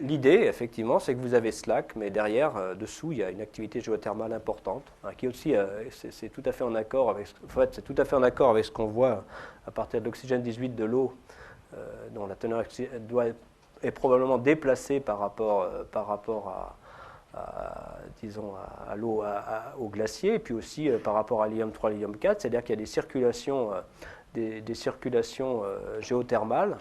l'idée, effectivement, c'est que vous avez ce lac, mais derrière, dessous, il y a une activité géothermale importante, qui aussi, c'est tout à fait en accord avec, c'est tout à fait en accord avec ce qu'on voit à partir de l'oxygène 18 de l'eau, dont la teneur est probablement déplacée par rapport à l'eau, au glacier, et puis aussi par rapport à l'hélium 3, l'hélium 4, c'est-à-dire qu'il y a des circulations géothermales,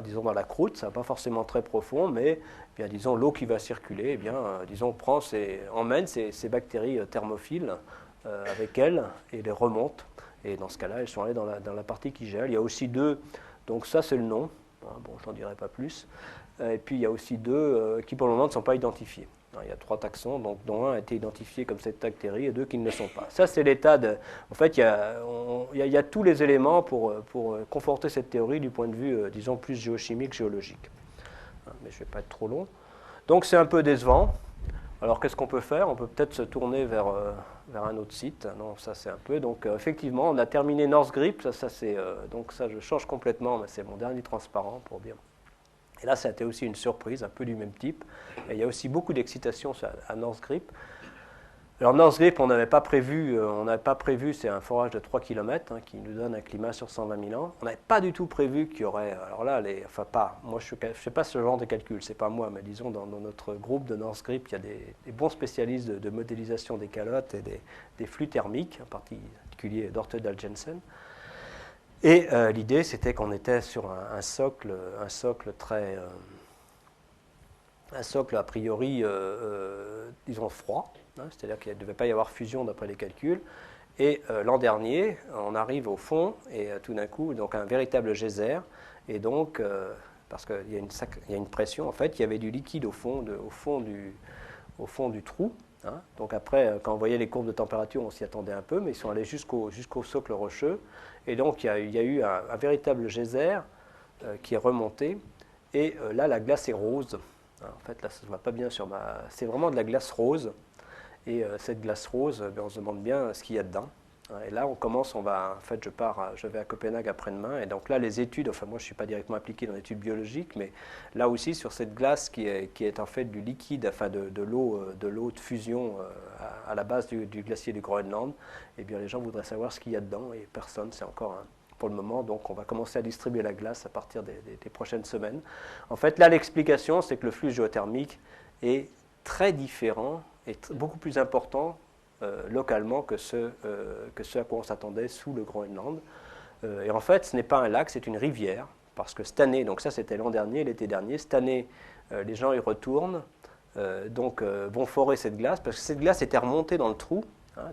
disons dans la croûte, ça n'est pas forcément très profond, mais bien, disons, l'eau qui va circuler, emmène ces bactéries thermophiles avec elles et les remonte. Et dans ce cas-là, elles sont allées dans la partie qui gèle. Il y a aussi deux, donc ça c'est le nom, je n'en dirai pas plus. Et puis il y a aussi deux qui pour le moment ne sont pas identifiés. Il y a 3 taxons, donc, dont un a été identifié comme cétactérie et 2 qui ne le sont pas. Ça, c'est l'état de... En fait, il y a tous les éléments pour conforter cette théorie du point de vue, disons, plus géochimique, géologique. Mais je ne vais pas être trop long. Donc, c'est un peu décevant. Alors, qu'est-ce qu'on peut faire? On peut peut-être se tourner vers un autre site. Non, ça, c'est un peu... Donc, effectivement, on a terminé North Grip. Donc, ça, je change complètement, mais c'est mon dernier transparent pour dire... Et là, ça a été aussi une surprise, un peu du même type. Et il y a aussi beaucoup d'excitation à North Grip. Alors, North Grip, on n'avait pas prévu, c'est un forage de 3 km qui nous donne un climat sur 120 000 ans. On n'avait pas du tout prévu qu'il y aurait, alors là, moi je ne fais pas ce genre de calcul, c'est pas moi, mais disons dans notre groupe de North Grip, il y a des bons spécialistes de modélisation des calottes et des flux thermiques, en particulier d'Ortedal Jensen. Et l'idée, c'était qu'on était sur un socle a priori, disons, froid, c'est-à-dire qu'il ne devait pas y avoir fusion d'après les calculs. Et l'an dernier, on arrive au fond, et tout d'un coup, donc un véritable geyser, et donc, parce qu'il y a une pression, en fait, il y avait du liquide au fond du trou. Donc après, quand on voyait les courbes de température, on s'y attendait un peu, mais ils sont allés jusqu'au socle rocheux. Et donc, il y a eu un véritable geyser qui est remonté. Et là, la glace est rose. En fait, là, ça ne se voit pas bien sur ma... C'est vraiment de la glace rose. Et cette glace rose, on se demande bien ce qu'il y a dedans. Et là, je vais à Copenhague après-demain. Et donc là, les études, enfin moi, je ne suis pas directement impliqué dans l'étude biologique, mais là aussi, sur cette glace qui est en fait du liquide, enfin de l'eau de fusion à la base du glacier du Groenland, eh bien, les gens voudraient savoir ce qu'il y a dedans. Et personne, c'est encore pour le moment. Donc, on va commencer à distribuer la glace à partir des prochaines semaines. En fait, là, l'explication, c'est que le flux géothermique est très différent et beaucoup plus important localement que ce à quoi on s'attendait sous le Groenland. Et en fait, ce n'est pas un lac, c'est une rivière, parce que cette année, donc ça c'était l'an dernier, l'été dernier, cette année, les gens y retournent, vont forer cette glace, parce que cette glace était remontée dans le trou,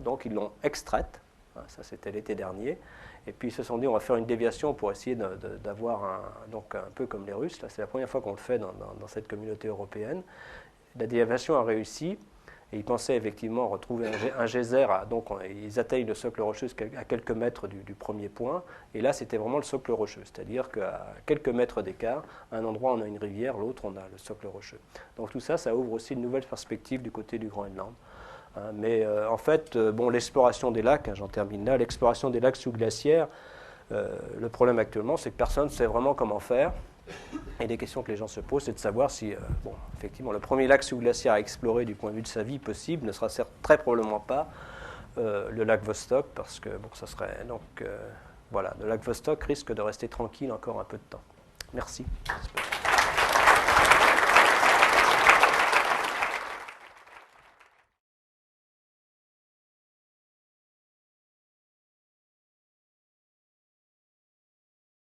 donc ils l'ont extraite, ça c'était l'été dernier, et puis ils se sont dit on va faire une déviation pour essayer d'avoir donc un peu comme les Russes, là c'est la première fois qu'on le fait dans cette communauté européenne. La déviation a réussi. Et ils pensaient effectivement retrouver un geyser, donc ils atteignent le socle rocheux à quelques mètres du premier point, et là c'était vraiment le socle rocheux, c'est-à-dire qu'à quelques mètres d'écart, à un endroit on a une rivière, l'autre on a le socle rocheux. Donc tout ça, ça ouvre aussi une nouvelle perspective du côté du Groenland. Mais en fait, l'exploration des lacs, j'en termine là, l'exploration des lacs sous-glaciaires, le problème actuellement c'est que personne ne sait vraiment comment faire. Et les questions que les gens se posent, c'est de savoir si, effectivement, le premier lac sous-glaciaire à explorer du point de vue de sa vie possible ne sera très probablement pas le lac Vostok, parce que, ça serait, le lac Vostok risque de rester tranquille encore un peu de temps. Merci.